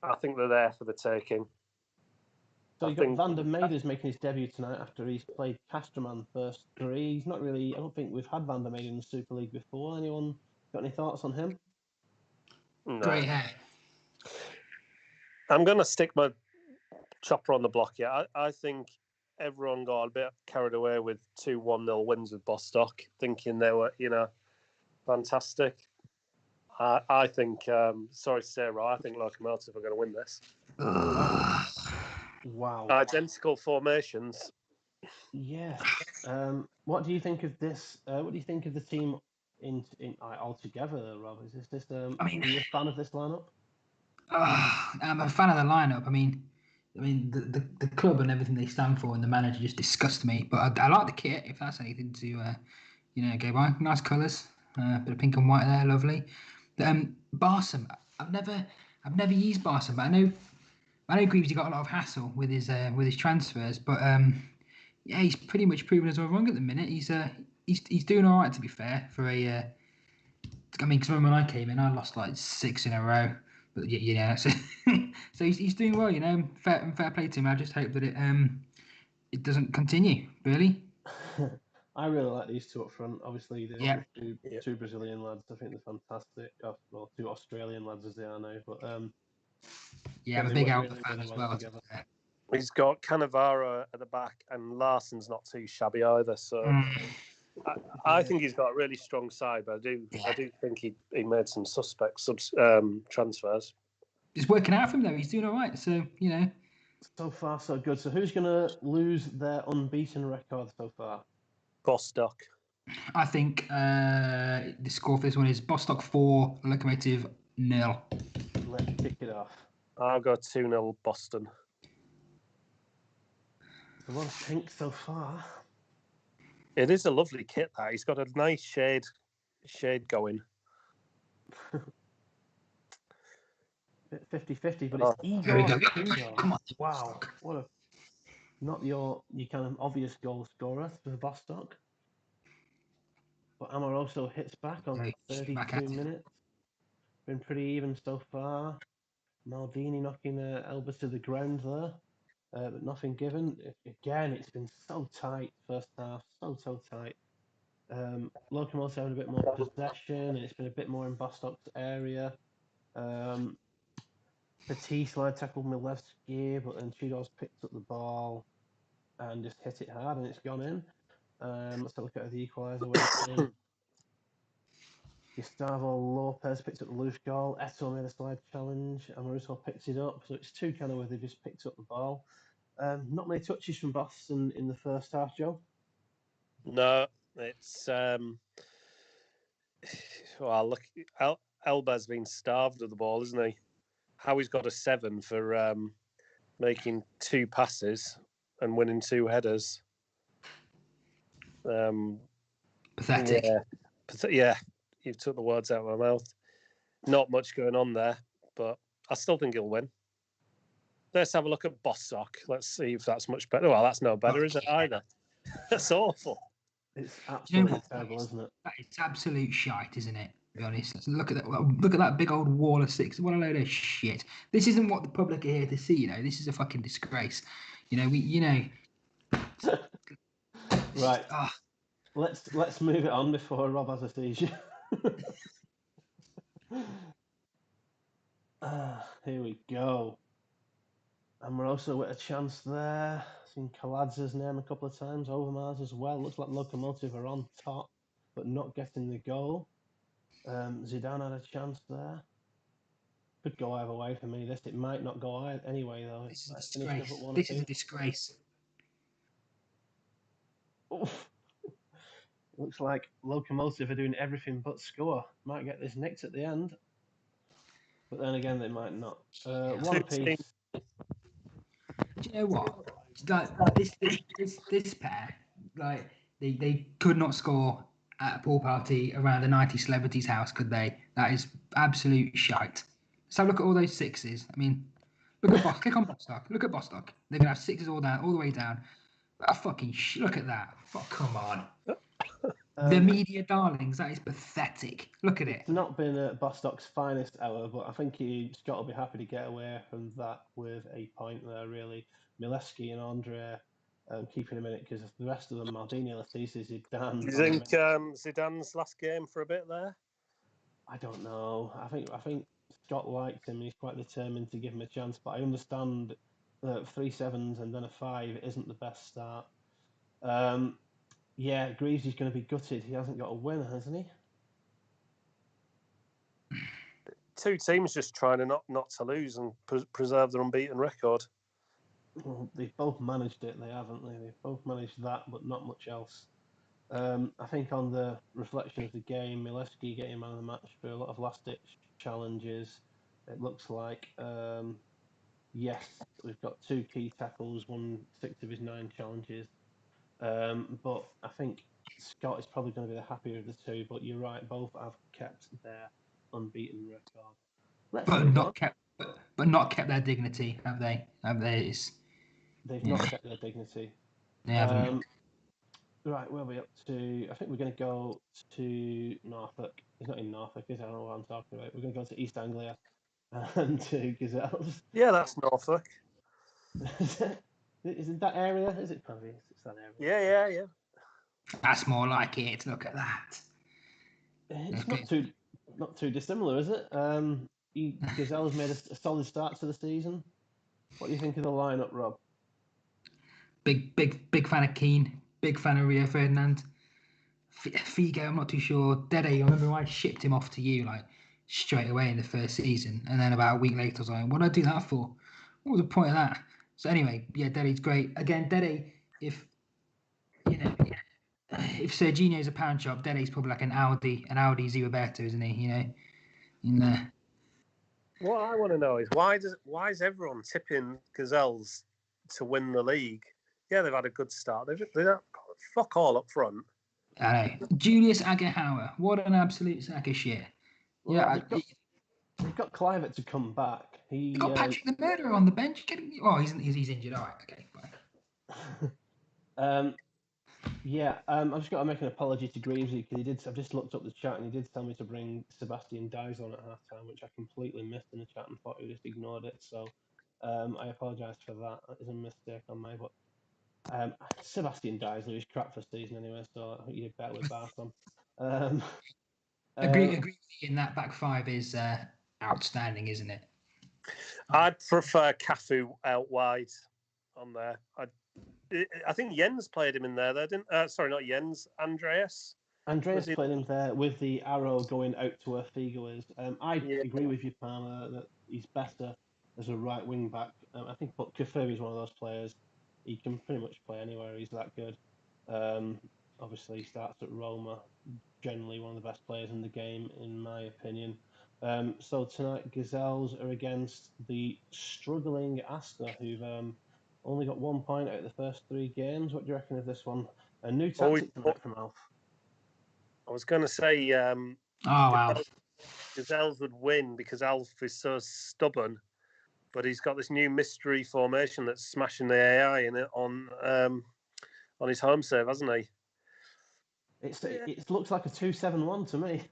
there for the taking. So you've got Van der Meyden's making his debut tonight after he's played Casterman first 3. He's not really. I don't think we've had Van der Meyden in the Super League before. Anyone got any thoughts on him? No. Great hair. I'm going to stick my chopper on the block here. I think everyone got a bit carried away with 2-1-0 wins with Bostock, thinking they were, fantastic. I think, sorry to say, Roy, I think Locomotive are going to win this. Wow. Identical formations. Yes. What do you think of this? What do you think of the team in altogether, Rob? Is this? Are you a fan of this lineup? I'm a fan of the lineup. I mean, the club and everything they stand for, and the manager just disgusts me. But I like the kit, if that's anything to go by. Nice colours, bit of pink and white there, lovely. Barsom, I've never used Barsom, but I know Greavesy got a lot of hassle with his transfers, but yeah, he's pretty much proven us all wrong at the minute. He's doing all right, to be fair. For I mean, because when I came in, I lost like 6 in a row. But so he's doing well, fair play to him. I just hope that it doesn't continue, really. I really like these 2 up front. Obviously, two Brazilian lads. I think they're fantastic. Well, 2 Australian lads as they are now. But Yeah, I'm a They big work Alba really, fan really as well well. together. He's got Cannavaro at the back, and Larsen's not too shabby either. So I think he's got a really strong side, but I do think he made some suspect transfers. It's working out for him though. He's doing all right. So So far, so good. So who's going to lose their unbeaten record so far? Bostock. I think the score for this one is Bostock 4, Locomotive 0. Let's kick it off. I'll go 2-0 Boston. There's a lot of pink so far. It is a lovely kit, that. He's got a nice shade going. 50-50, but Oh, it's There we Igor go. Tudor. Come on. Wow, what a not your kind of obvious goal scorer for Bostock. But Amoroso hits back on Right, 32 back at it. minutes. Been pretty even so far. Maldini knocking Elba to the ground there, but nothing given. Again, it's been so tight first half, so tight. Locomotive having a bit more possession, and it's been a bit more in Bostock's area. Petit slide tackled Milevski, but then Tudor's picked up the ball and just hit it hard, and it's gone in. Let's have a look at the equaliser waiting. Gustavo Lopez picked up the loose goal. Eto made a slide challenge. Amoroso picked it up. So it's two kind of where they just picked up the ball. Not many touches from Boston in the first half, Joe. No, it's well, look, Elba's been starved of the ball, isn't he? Howie's got a 7 for making 2 passes and winning 2 headers. Pathetic. Yeah, you've took the words out of my mouth. Not much going on there, but I still think he'll win. Let's have a look at Bostock. Let's see if that's much better. Well, that's no better, is it either? That's awful. It's absolutely terrible, isn't it? It's absolute shite, isn't it? To be honest, let's look at that. Look at that big old wall of 6. What a load of shit! This isn't what the public are here to see. This is a fucking disgrace. Right. Oh, Let's move it on before Rob has a seizure. Here we go. Amoroso with a chance there. Seen Kaladz's name a couple of times. Overmars as well. Looks like Locomotive are on top, but not getting the goal. Zidane had a chance there. Could go either way for me. It might not go anyway though. this is a disgrace. This is a disgrace. Oof. Looks like Locomotive are doing everything but score. Might get this nicked at the end, but then again they might not. One apiece. Do you know what? Like this pair, like they could not score at a pool party around a 90 celebrity's house, could they? That is absolute shite. So look at all those 6s. I mean, look at click on Bostock. Look at Bostock. They're gonna have 6s all the way down. But fucking look at that. Come on. The media darlings. That is pathetic. Look at it. It's not been Bostock's finest hour, but I think he's got to be happy to get away from that with a point there. Really, Milevski and Andre keeping him in it because the rest of them, Maldini, Latisi, Zidane. Do you think Zidane's last game for a bit there? I don't know. I think Scott liked him and he's quite determined to give him a chance. But I understand that 3 7s and then a 5 isn't the best start. Yeah, Greaves is going to be gutted. He hasn't got a win, hasn't he? 2 teams just trying to not to lose and preserve their unbeaten record. Well, they've both managed it, haven't they? They've both managed that, but not much else. I think on the reflection of the game, Milevski getting man of the match for a lot of last-ditch challenges. It looks like, yes, we've got 2 key tackles, won 6 of his 9 challenges. But I think Scott is probably going to be the happier of the 2. But you're right, both have kept their unbeaten record. But not kept their dignity, have they? They've not kept their dignity. They haven't. Right, where are we up to? I think we're going to go to Norfolk. It's not in Norfolk, is it? I don't know what I'm talking about. We're going to go to East Anglia and to Gazelles. Yeah, that's Norfolk. Isn't that area? Is it probably? It's that area. Yeah. That's more like it. Look at that. It's not too dissimilar, is it? Gazelle's made a solid start to the season. What do you think of the lineup, Rob? Big fan of Keane. Big fan of Rio Ferdinand. Figo, I'm not too sure. Dede, I remember I shipped him off to you like straight away in the first season, and then about a week later I was like, "What did I do that for? What was the point of that?" So anyway, yeah, Dede's great. Again, Dede, if you know, if Serginho's a pound shop, Dede's probably like an Audi Zero, isn't he? You know, in there. What I want to know is why is everyone tipping Gazelles to win the league? Yeah, they've had a good start. They don't fuck all up front. I know. Julius Agahauer, what an absolute sack of shit. Well, Yeah, they've got Clivett to come back. you got Patrick the Murderer on the bench. He's injured. All right, okay. I've just got to make an apology to Greavesy because I've just looked up the chat and he did tell me to bring Sebastian Dyes on at halftime, which I completely missed in the chat and thought he just ignored it. So I apologise for that. That is a mistake on my but Sebastian Dyes, he's crap for season anyway, so I think you did better with Barton. Agree in that back five is outstanding, isn't it? I'd prefer Cafu out wide on there. I think Jens played him in there, though, didn't? Sorry, not Jens. Andreas. Andreas played him there with the arrow going out to where Figo is. I agree with you, Palmer, that he's better as a right wing back. I think Cafu is one of those players. He can pretty much play anywhere. He's that good. Obviously, he starts at Roma. Generally, one of the best players in the game, in my opinion. So tonight, Gazelles are against the struggling Asta, who've only got 1 point out of the first 3 games. What do you reckon of this one? A new tactic tonight from Alf. I was going to say wow. Gazelles would win because Alf is so stubborn, but he's got this new mystery formation that's smashing the AI in it on his home serve, hasn't he? It looks like a 2-7-1 to me.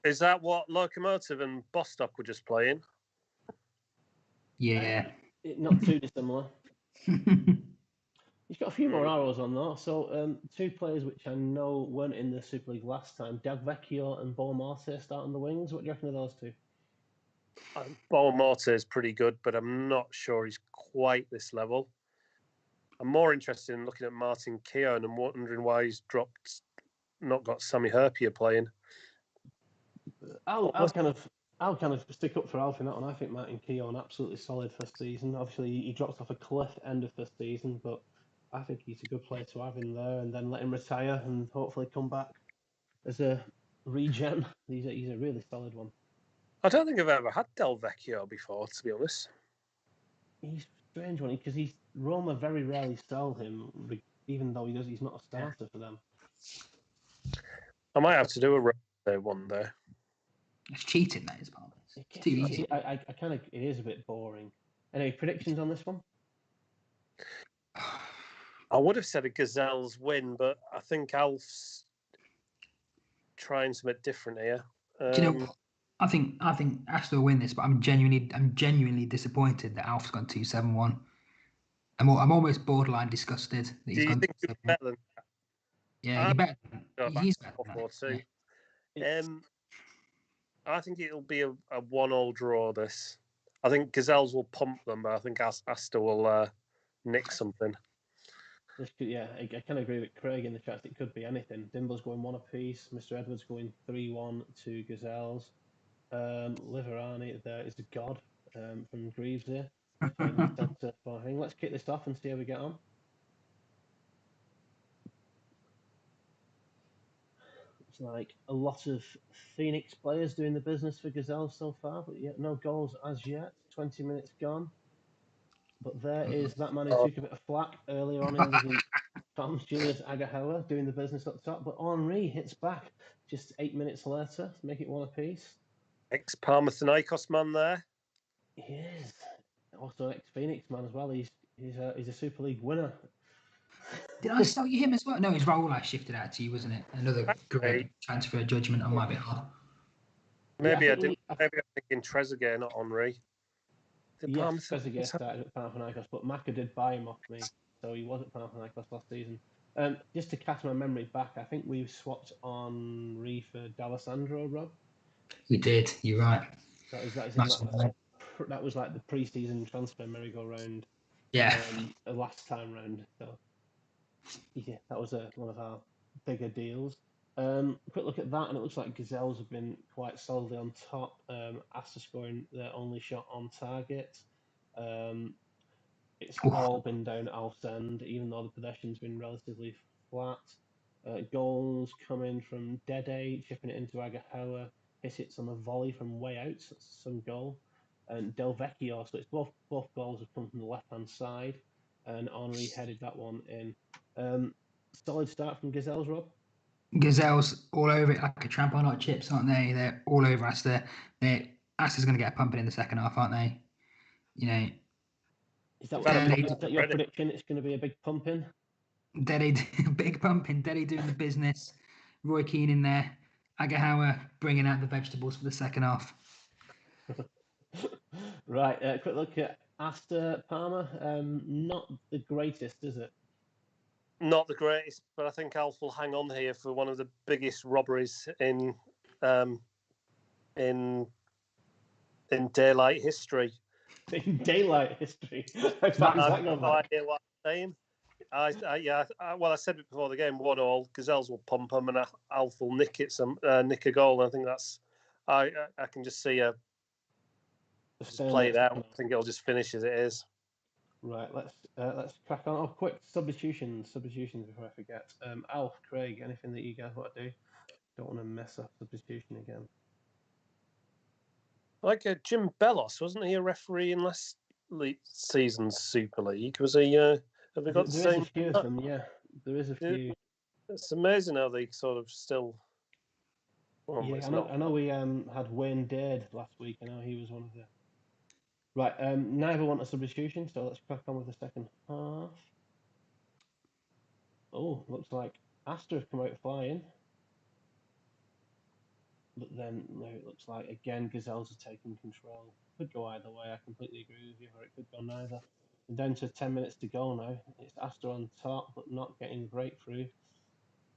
Is that what Locomotive and Bostock were just playing? Yeah. Not too dissimilar. He's got a few more arrows on though. So 2 players which I know weren't in the Super League last time, Del Vecchio and Bo Morte start on the wings. What do you reckon of those 2? Bo Morte is pretty good, but I'm not sure he's quite this level. I'm more interested in looking at Martin Keown and wondering why he's not got Sammy Herpia playing. I'll kind of stick up for Alf in that one. I think Martin Keown absolutely solid first season. Obviously, he dropped off a cliff end of first season, but I think he's a good player to have in there, and then let him retire and hopefully come back as a regen. He's a really solid one. I don't think I've ever had Del Vecchio before, to be honest. He's a strange one because Roma very rarely sell him, even though he's not a starter for them. I might have to do a Roma one there. It's cheating, that is, Palmer. It's too easy. I kind of, it is a bit boring. Any predictions on this one? I would have said a Gazelles win, but I think Alf's trying something different here. Do you know what? I think Aston will win this, but I'm genuinely disappointed that Alf's gone 2-7-1. I'm almost borderline disgusted that he's gone. Do you think he's better than that? Yeah, he's better. He's better than that. I think it'll be a 1-1 draw. This, I think Gazelles will pump them, but I think Asta will nick something. I kind of agree with Craig in the chat. It could be anything. Dimble's going 1 apiece. Mr. Edwards going 3-1 to Gazelles. Liverani there is a god from Greaves here. Let's kick this off and see how we get on. It's like a lot of Phoenix players doing the business for Gazelles so far, but yet no goals as yet. 20 minutes gone. But there is that man who took a bit of flack earlier on in the comms, Julius Agahauer, doing the business up top. But Henri hits back just 8 minutes later to make it 1 apiece. Ex-Parmathinaikos man there. He is. Also ex-Phoenix man as well. He's a Super League winner. Did I sell you him as well? No, it's Raul I shifted out to you, wasn't it? Another great transfer judgment on my behalf. Maybe I'm thinking Trezeguet, not Henri. Yes, Trezeguet started at Panathinaikos, but Maka did buy him off me, so he was at Panathinaikos last season. Just to cast my memory back, I think we swapped Henri for D'Alessandro, Rob. We did. You're right. That is in Nice one. that was like the pre-season transfer merry-go-round Yeah. last time round. So yeah, that was one of our bigger deals. Quick look at that, and it looks like Gazelles have been quite solidly on top after scoring their only shot on target. It's all been down at Alf's end, even though the possession's been relatively flat. Goals coming from Dede, chipping it into Agahoa, hit it on a volley from way out, so that's some goal. And Del Vecchio, so it's both goals have come from the left-hand side, and Henri headed that one in. Solid start from Gazelles, Rob. Gazelles all over it like a tramp on hot chips, aren't they? They're all over Astor. Astor's going to get pumping in the second half, aren't they? You know, Is that your prediction? It's going to be a big pumping. Dede, big pumping. Dede doing the business. Roy Keane in there. Agahoa bringing out the vegetables for the second half. Right, quick look at Astor Palmer. Not the greatest, is it? Not the greatest, but I think Alf will hang on here for one of the biggest robberies in daylight history. In daylight history. How far does that go back? No idea what I'm saying. I said it before the game. 1-1. Gazelles will pump them, and Alf will nick a goal. I think that's. I can just see just play it out. I think it'll just finish as it is. Right, let's crack on. Oh, quick substitutions before I forget. Alf, Craig, anything that you guys want to do? Don't want to mess up substitution again. Like Jim Bellos, wasn't he a referee in last season's Super League? Was he? Have we got the same? There is a few of them, yeah. There is a few. It's amazing how they sort of still. Well, yeah, I know we had Wayne Dade last week. I know he was one of the. Right, neither want a substitution, so let's crack on with the second half. Oh, looks like Astor have come out flying. But then now it looks like, again, Gazelles are taking control. Could go either way, I completely agree with you, or it could go neither. And down to 10 minutes to go now. It's Astor on top, but not getting the breakthrough.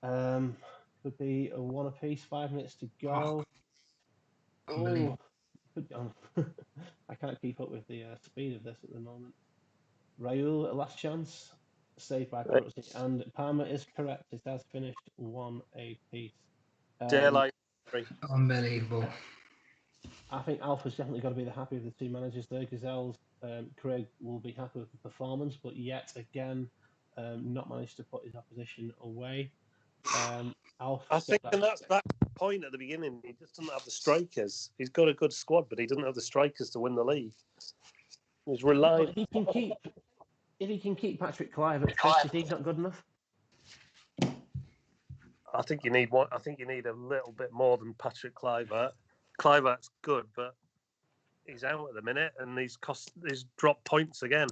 Could be a one apiece, 5 minutes to go. Oh, could go. I can't keep up with the speed of this at the moment. Raul, a last chance, saved by Protsy, and Palmer is correct. It has finished 1 apiece. Daylight. Unbelievable. I think Alpha's definitely got to be the happy of the two managers there. Gazelles, Craig will be happy with the performance, but yet again, not managed to put his opposition away. I think, and that's that point at the beginning. He just doesn't have the strikers. He's got a good squad, but he doesn't have the strikers to win the league. He's relying. If he can keep Patrick Clive at 50, he's not good enough. I think you need one. I think you need a little bit more than Patrick Clivert. Clivert's good, but he's out at the minute, and he's dropped points again.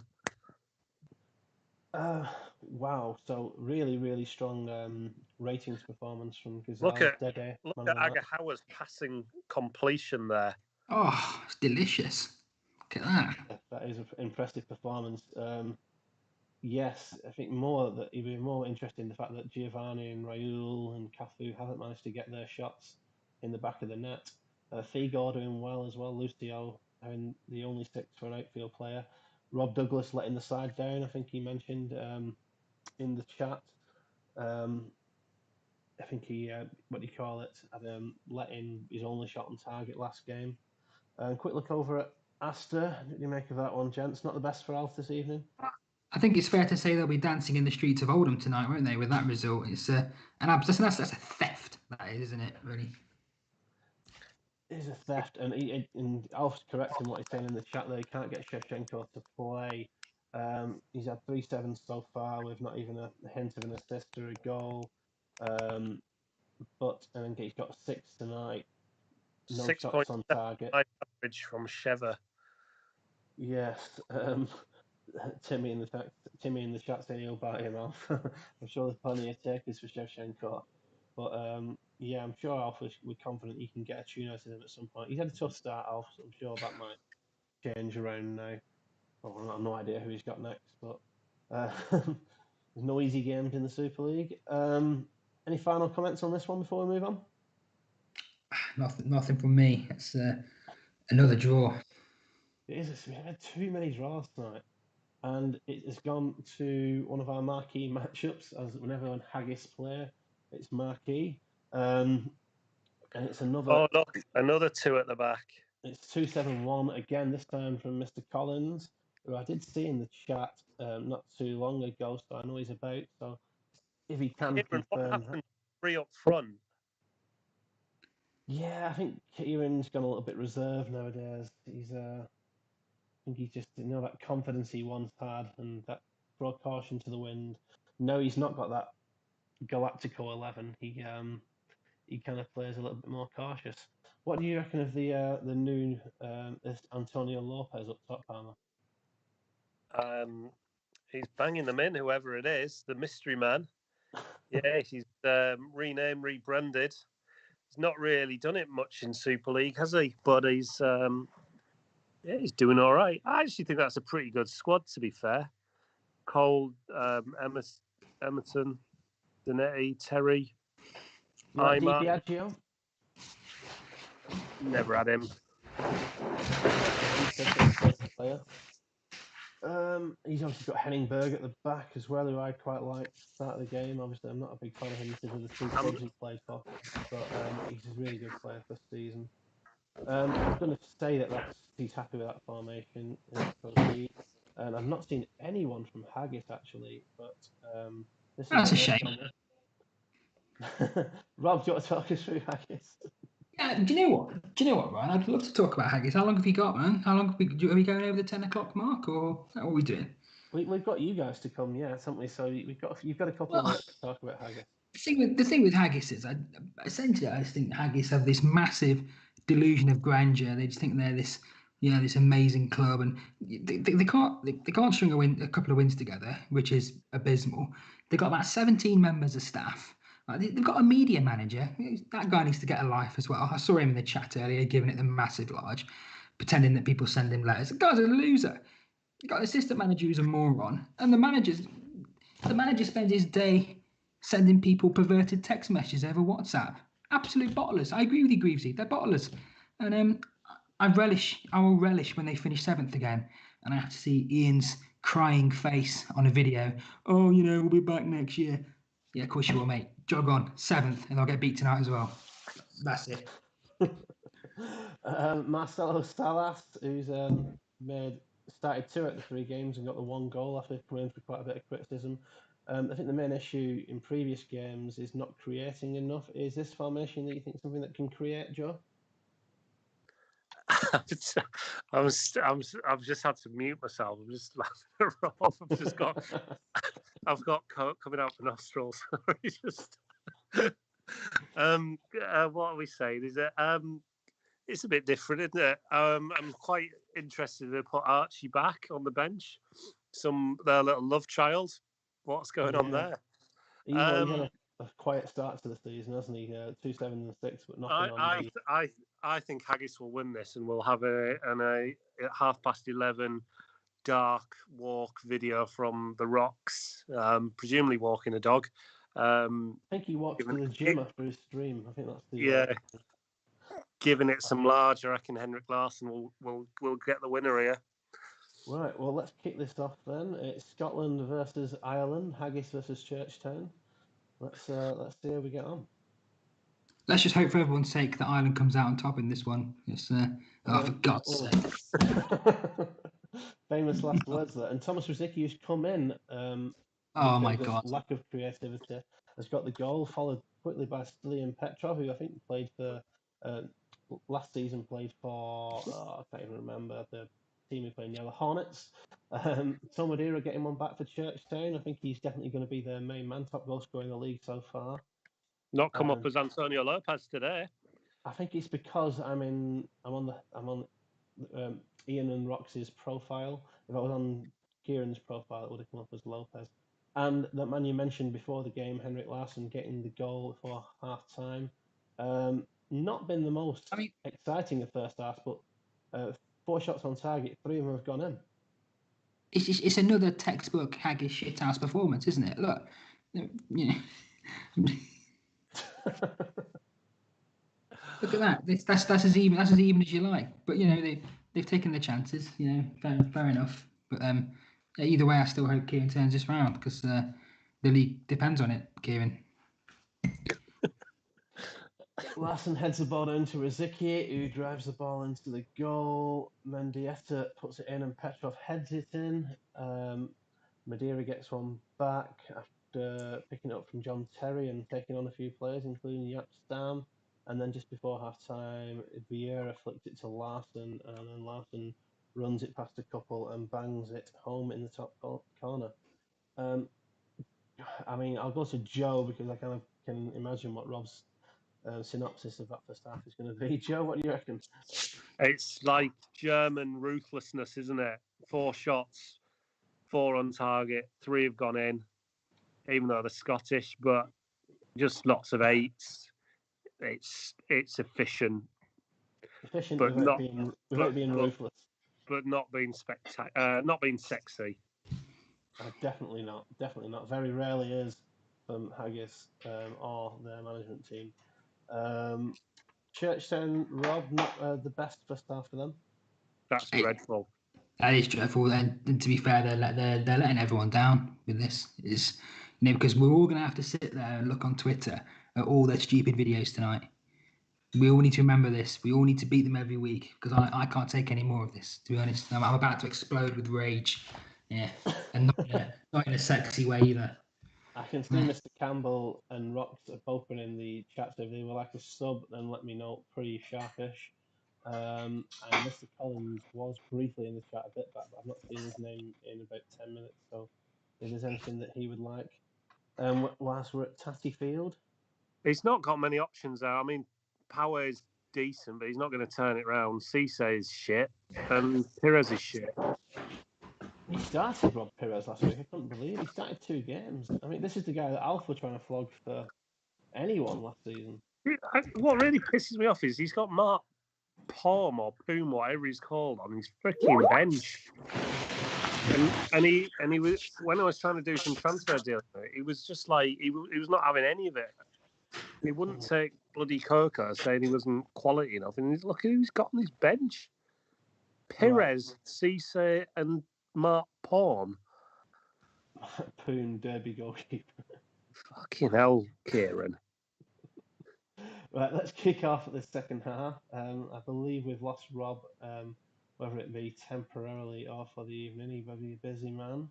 Wow! So really, really strong ratings performance from Gazelle. Look at Agahoa's passing completion there. Oh, it's delicious. Look at that. That is an impressive performance. Yes, I think it'd be more interesting the fact that Giovanni and Raul and Cafu haven't managed to get their shots in the back of the net. Figo doing well as well. Lucio having the only 6 for an outfield player. Rob Douglas letting the side down. I think he mentioned in the chat. I think he let in his only shot on target last game. Quick look over at Astor. What do you make of that one, gents? Not the best for Alf this evening. I think it's fair to say they'll be dancing in the streets of Oldham tonight, won't they? With that result, it's that's a theft. That is, isn't it? Really. It is a theft, and Alf's correct in what he's saying in the chat. There, he can't get Shevchenko to play. He's had 3 sevens so far, with not even a hint of an assist or a goal. But and then he's got 6 tonight. No 6 shots on target. Average from Sheva. Yes. Timmy in the chat saying he'll buy him off. I'm sure there's plenty of takers for Shevchenko. But yeah, I'm sure Alf we're confident he can get a tune out of him at some point. He's had a tough start, Alf, so I'm sure that might change around now. Well, I've got no idea who he's got next, but there's no easy games in the Super League. Any final comments on this one before we move on? Nothing from me. It's another draw. It is. We had too many draws tonight, and it has gone to one of our marquee matchups. As whenever on Haggis play, it's marquee, and it's another. Oh, look, another 2 at the back. It's 271 again. This time from Mr. Collins, who I did see in the chat not too long ago, so I know he's about. So if he can Kieran, what confirm that. happened? 3 up front. Yeah, I think Kieran's gone a little bit reserved nowadays. He's, I think he's just, that confidence he once had and that throw caution to the wind. No, he's not got that Galactico 11. He kind of plays a little bit more cautious. What do you reckon of the new this Antonio Lopez up top, Palmer? He's banging them in, whoever it is, the mystery man. Yeah, he's renamed, rebranded. He's not really done it much in Super League, has he? But he's he's doing all right. I actually think that's a pretty good squad, to be fair. Cole, Emerson, Danetti, Terry, Imar. DiBiagio? Never had him. He's obviously got Henningberg at the back as well, who I quite like to start the game. Obviously, I'm not a big fan of him because of the 2 clubs he played for, but he's a really good player this season. I was going to say that he's happy with that formation and I've not seen anyone from Haggis actually, but That's a shame. Rob, do you want to talk us through Haggis? Yeah, do you know what, Ryan? I'd love to talk about Haggis. How long have you got, man? How long are we going over the 10 o'clock mark, or what are we doing? We've got you guys to come, haven't we? So you've got a couple of minutes to talk about Haggis. The thing with Haggis is, I just think Haggis have this massive delusion of grandeur. They just think they're this, this amazing club, and they can't string a couple of wins together, which is abysmal. They've got about 17 members of staff. They've got a media manager. That guy needs to get a life as well. I saw him in the chat earlier, giving it the massive large, pretending that people send him letters. The guy's a loser. You've got an assistant manager who's a moron, and the manager spends his day sending people perverted text messages over WhatsApp. Absolute bottlers. I agree with you, Greavesy. They're bottlers. And I will relish when they finish 7th again, and I have to see Ian's crying face on a video. Oh, we'll be back next year. Yeah, of course you will, mate. Jog on, 7th, and I'll get beat tonight as well. That's it. Marcelo Salas, who's started 2 out of the 3 games and got the 1 goal after coming in for quite a bit of criticism. I think the main issue in previous games is not creating enough. Is this formation that you think something that can create, Joe? I've just had to mute myself. I'm just laughing at Rob. I've got coke coming out my nostrils. What are we saying? Is it? It's a bit different, isn't it? I'm quite interested to put Archie back on the bench. Their little love child. What's going on there? He's had a quiet start to the season, hasn't he? 2-7-6, but nothing on. I think Haggis will win this, and we'll have a 11:30 dark walk video from the Rocks, presumably walking a dog. I think he walked to the gym after his stream. I think that's the Giving it some large. I reckon Henrik Larsson will get the winner here. Right, well, let's kick this off then. It's Scotland versus Ireland, Haggis versus Churchtown. Let's see how we get on. Let's just hope for everyone's sake that Ireland comes out on top in this one. It's, for God's sake. Famous last words there. And Thomas Rosicki, who's come in, oh my God, lack of creativity, has got the goal, followed quickly by Stilian Petrov, who I think played for last season. Played for I can't even remember the team who played now, the Hornets. Tom Madeira getting one back for Churchtown. I think he's definitely going to be their main man, top goal scorer in the league so far. Not come up as Antonio Lopez today. I think it's because I'm on Ian and Roxy's profile. If I was on Kieran's profile, it would have come up as Lopez. And that man you mentioned before the game, Henrik Larsson, getting the goal before half time. Not been the most exciting of first half, but 4 shots on target, 3 of them have gone in. It's another textbook Haggis shithouse performance, isn't it? Look, Look at that. That's as even as you like. But you know they've taken their chances. You know, fair enough. But yeah, either way, I still hope Kieran turns this round because the league depends on it. Kieran. Larson heads the ball down to Rizicki, who drives the ball into the goal. Mendieta puts it in and Petrov heads it in. Madeira gets one back after picking it up from John Terry and taking on a few players, including Jaap Stam. And then just before half time, Vieira flicked it to Larson, and then Larson runs it past a couple and bangs it home in the top corner. I mean, I'll go to Joe because I kind of can imagine what Rob's synopsis of that first half is going to be. Joe, what do you reckon? It's like German ruthlessness, isn't it? 4 shots, 4 on target, 3 have gone in, even though they're Scottish, but just lots of 8s. It's efficient, but without being ruthless. But not being not being sexy. Definitely not. Very rarely is from Haggis or their management team. Churchtown, Rob, not the best first half for them. That's dreadful. That is dreadful. And to be fair, they're letting everyone down with this. Is because we're all going to have to sit there and look on Twitter at all their stupid videos tonight. We all need to remember this. We all need to beat them every week because I can't take any more of this. To be honest, I'm about to explode with rage. Yeah, and not in a sexy way either. I can see Mr. Campbell and Rox both been in the chat. So if they were like a sub, then let me know pretty sharpish. And Mr. Collins was briefly in the chat a bit back, but I've not seen his name in about 10 minutes. So if there's anything that he would like. Whilst we're at Tatty Field. He's not got many options there. I mean, Power is decent, but he's not going to turn it round. Cisse is shit, and Pires is shit. He started Rob Pires last week. I couldn't believe it. He started 2 games. I mean, this is the guy that Alf were trying to flog for anyone last season. What really pisses me off is he's got Mark Palm or Poom, whatever he's called, on his freaking bench. And he was, when I was trying to do some transfer deals, he was just like he was not having any of it. He wouldn't take bloody Coca, saying he wasn't quality enough. And look who he's got on his bench: Pires, Cisse, and Mark Palm. Poon derby goalkeeper. Fucking hell, Kieran. Right, let's kick off at the second half. I believe we've lost Rob, whether it be temporarily or for the evening. He may be a busy man.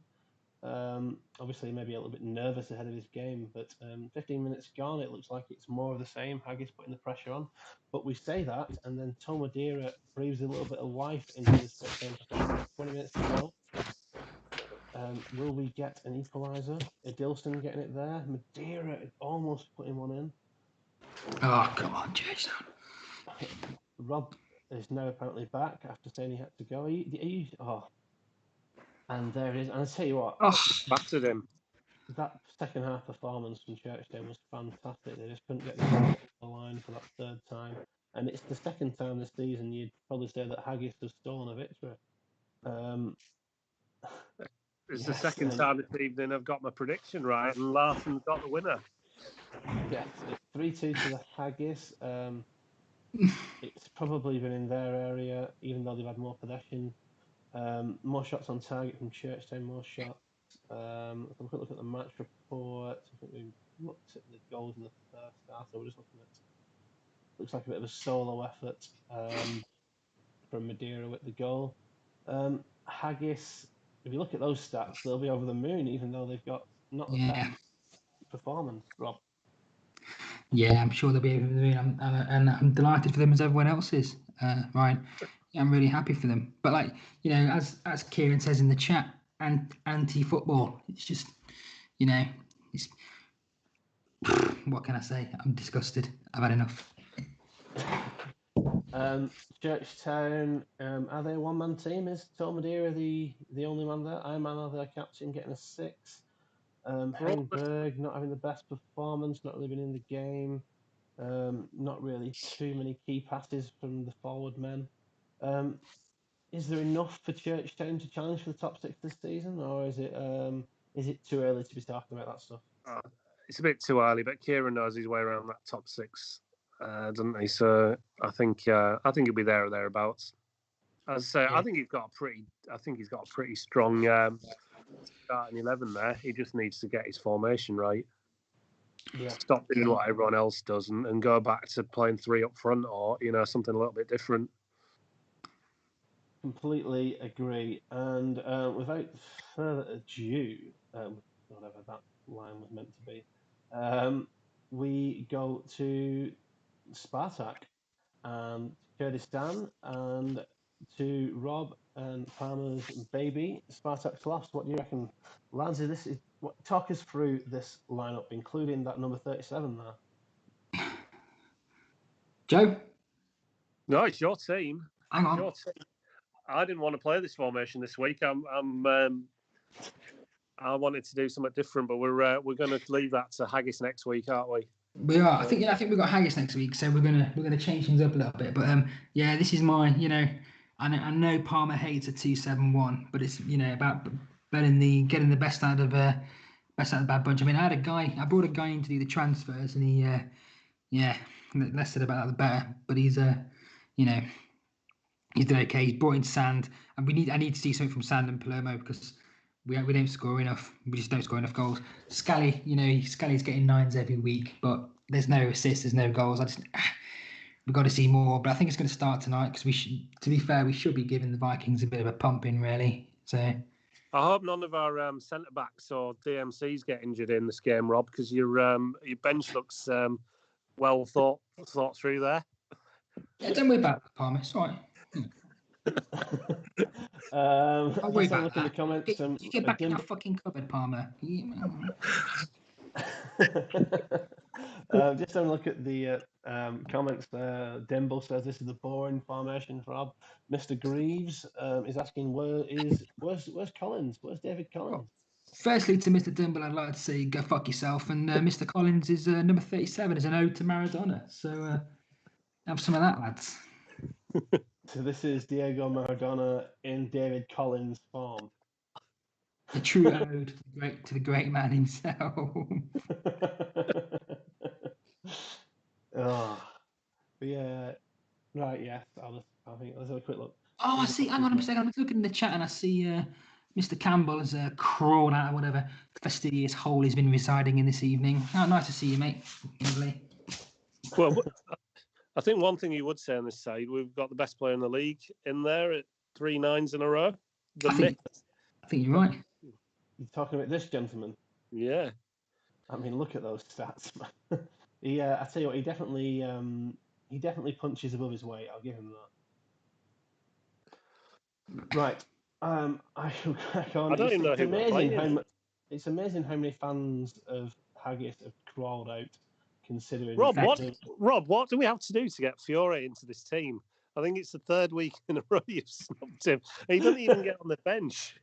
Obviously, maybe a little bit nervous ahead of his game, but 15 minutes gone, it looks like it's more of the same. Haggis putting the pressure on. But we say that, and then Tom Madeira breathes a little bit of life into this game performance. 20 minutes to go. Will we get an equaliser? Edilson getting it there. Madeira almost putting one in. Oh, come on, Jason. Rob is now apparently back after saying he had to go. And there it is. And I tell you what, battered him. That second half performance from Churchtown was fantastic. They just couldn't get the line for that 3rd time. And it's the 2nd time this season you'd probably say that Haggis has stolen a victory. It's the 2nd time this evening I've got my prediction right, and Larson's got the winner. Yes, it's 3-2 to the Haggis. It's probably been in their area, even though they've had more possession. More shots on target from Churchtown, more shots. If we look at the match report, I think we looked at the goals in the first half, so we're just looking at, looks like a bit of a solo effort from Madeira with the goal. Haggis, if you look at those stats, they'll be over the moon, even though they've got not the best performance, Rob. Yeah, I'm sure they'll be over the moon. And I'm delighted for them as everyone else is, Ryan. Yeah, I'm really happy for them. But like, you know, as Kieran says in the chat, and anti-football. It's just, you know, it's what can I say? I'm disgusted. I've had enough. Churchtown, are they a one-man team? Is Tom Madeira the only man there? Iman, their captain, getting a 6. Heinberg not having the best performance, not really been in the game. Not really too many key passes from the forward men. Is there enough for Churchtown to challenge for the top 6 this season, or is it too early to be talking about that stuff? It's a bit too early, but Kieran knows his way around that top 6. doesn't he? So I think he'll be there or thereabouts. As I say, I think he's got a pretty strong starting 11 there. He just needs to get his formation right. Yeah. Stop doing what everyone else does and go back to playing 3 up front, or something a little bit different. Completely agree. And without further ado, whatever that line was meant to be, we go to Spartak and Kurdistan, and to Rob and Palmer's baby, Spartak's lost. What do you reckon, lads? Talk us through this lineup, including that number 37 there. Joe? No, it's your team. Hang on. Your team. I didn't want to play this formation this week. I wanted to do something different, but we're going to leave that to Haggis next week, aren't we? We are. I think we've got Haggis next week, so we're gonna change things up a little bit. But yeah, this is my. I know Palmer hates a 2-7-1, but it's about getting the best out of the bad bunch. I mean, I brought a guy in to do the transfers, and he less said about that the better. But he's he's done okay. He's brought in Sand, and I need to see something from Sand and Palermo because we don't score enough. We just don't score enough goals. Scally, Scally's getting 9s every week, but there's no assists, there's no goals. We've got to see more. But I think it's going to start tonight because to be fair, we should be giving the Vikings a bit of a pumping, really. So I hope none of our centre backs or DMCs get injured in this game, Rob, because your bench looks well thought through there. Yeah, don't worry about that, Palmer. It's all right. I'll worry about look that. In the comments. You get back in that fucking cupboard, Palmer. Just having a look at the comments there. Dimble says this is the boring formation, Rob. Mr. Greaves is asking where's Collins? Where's David Collins? Firstly, to Mr. Dimble, I'd like to say go fuck yourself. And Mr. Collins is number 37, is an ode to Maradona. So have some of that, lads. So this is Diego Maradona in David Collins form. A true ode to the great man himself. Oh, yeah. Right, yes. I think let's have a quick look. Oh, I see. Hang on a second. I'm looking in the chat and I see Mr. Campbell has crawled out of whatever fastidious hole he's been residing in this evening. Oh, nice to see you, mate. Lovely. Well, I think one thing you would say on this side, we've got the best player in the league in there at 3 9s in a row. I think you're right. You're talking about this gentleman? Yeah. I mean, look at those stats. I tell you what, he definitely punches above his weight. I'll give him that. Right. I shall crack on. I don't even know who we're playing. It's amazing how many fans of Haggis have crawled out. Considering Rob, what do we have to do to get Fiore into this team? I think it's the 3rd week in a row you've snubbed him. He doesn't even get on the bench.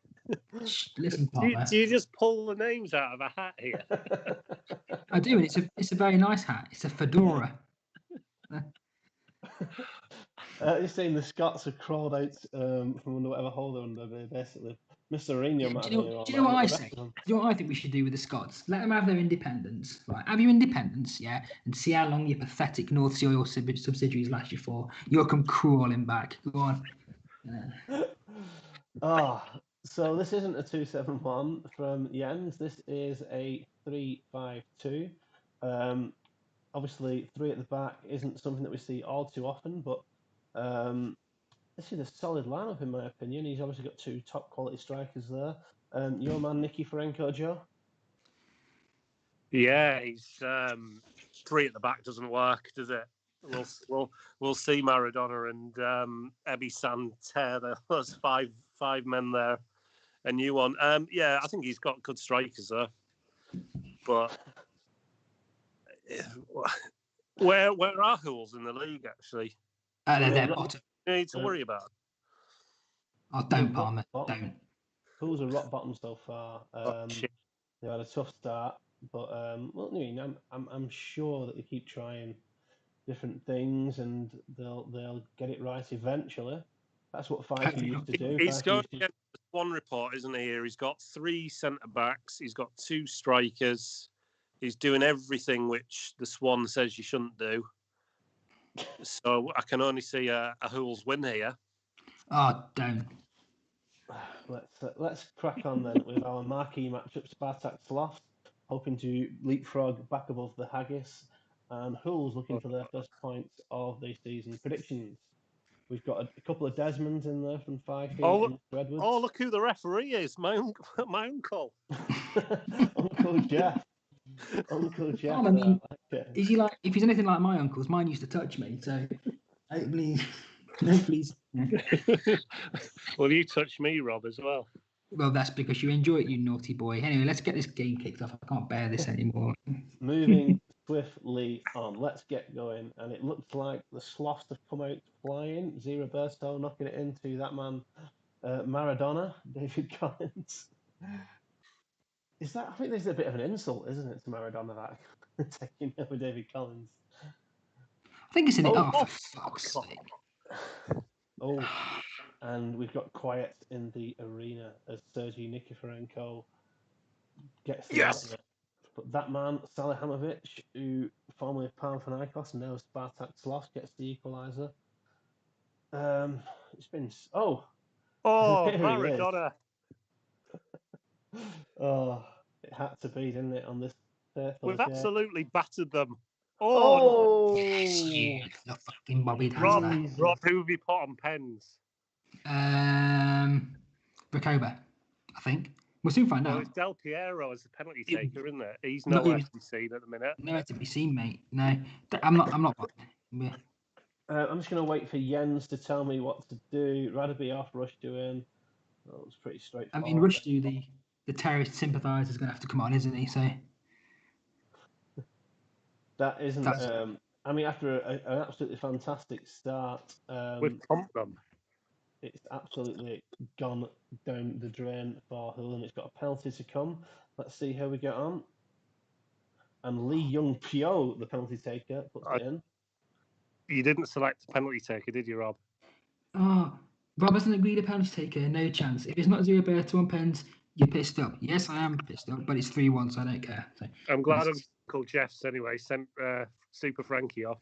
Listen, do you just pull the names out of a hat here? I do, and it's a very nice hat. It's a fedora. You're saying the Scots have crawled out from under whatever hole they're under, basically. Mr. Reno might do you know what I say? Do you know what I think we should do with the Scots? Let them have their independence. Right? Have your independence, yeah, and see how long your pathetic North Sea oil subsidiaries last you for. You'll come crawling back. Go on. So this isn't a 2-7-1 from Jens. This is a 3-5-2. Obviously, 3 at the back isn't something that we see all too often, but this is a solid lineup in my opinion. He's obviously got 2 top quality strikers there. Your man Nicky Ferenko, Joe. Yeah, he's 3 at the back doesn't work, does it? We'll see Maradona and Ebby Sand tear those five men there. A new one. Yeah, I think he's got good strikers there, but where are Hools in the league actually? They're bottom. You need to worry about. Oh, don't, Palmer. Don't. Hools are rock bottom so far. They've had a tough start, but I'm sure that they keep trying different things and they'll get it right eventually. That's what Fikey used to do. He's going against the Swan report, isn't he? Here, he's got 3 centre backs. He's got 2 strikers. He's doing everything which the Swan says you shouldn't do. So I can only see a Hools win here. Oh, don't. Let's crack on then with our marquee matchup, Spartak Sloth, hoping to leapfrog back above the Haggis, and Hools looking for their first points of the season. Predictions. We've got a couple of Desmonds in there from Fife and Redwoods. Oh, look who the referee is. My uncle. Uncle Jeff. Uncle Jeff. I mean, is he like? If he's anything like my uncles, mine used to touch me. So, hopefully, Well, you touch me, Rob, as well. Well, that's because you enjoy it, you naughty boy. Anyway, let's get this game kicked off. I can't bear this anymore. Moving swiftly on, let's get going. And it looks like the Sloths have come out flying. Zero Burstow knocking it into that man, Maradona, David Collins. Is that? I think there's a bit of an insult, isn't it, to Maradona, that taking over David Collins? I think it's in it. Oh, for fuck's sake. Oh, and we've got quiet in the arena as Sergei Nikiforenko gets the yes. But that man, Salihamidzic, who formerly of Panathinaikos and now Spartak Sloth, gets the equaliser. It's been Maradona. Oh, it had to be, didn't it, on this We've absolutely battered them. You fucking Bobby Rob, who have you put on pens? Rakoba, I think. We'll soon find out. It's Del Piero as the penalty taker, isn't it? He's nowhere to be seen at the minute. Nowhere to be seen, mate. No, I'm not. Yeah. I'm just going to wait for Jens to tell me what to do. Radaby off, Rushdu in. That was pretty straightforward. I mean, Rushdu, the terrorist sympathiser, is going to have to come on, isn't he? So that isn't. I mean, after an absolutely fantastic start, we've pumped them. It's absolutely gone down the drain for Hull, and it's got a penalty to come. Let's see how we get on. And Lee Young Pyo, the penalty taker, puts it in. You didn't select the penalty taker, did you, Rob? Oh, Rob hasn't agreed a penalty taker. No chance. If it's not Zero Berto on pens, you're pissed up. Yes, I am pissed up, but it's 3-1, so I don't care. So, I'm glad Uncle Jeff's anyway sent Super Frankie off.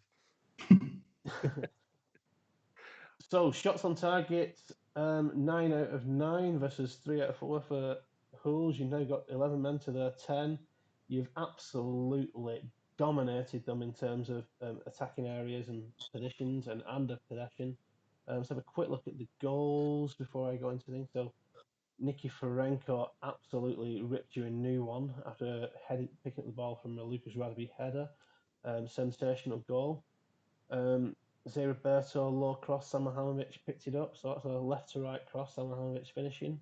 So, shots on target, 9 out of 9 versus 3 out of 4 for Hools. You've now got 11 men to their 10. You've absolutely dominated them in terms of attacking areas and positions and under possession. Let's have a quick look at the goals before I go into things. So, Nikiforenko absolutely ripped you a new one after picking up the ball from a Lucas Radaby header. Sensational goal. Roberto low cross, Salihamidzic picked it up, so that's a left to right cross, Salihamidzic finishing.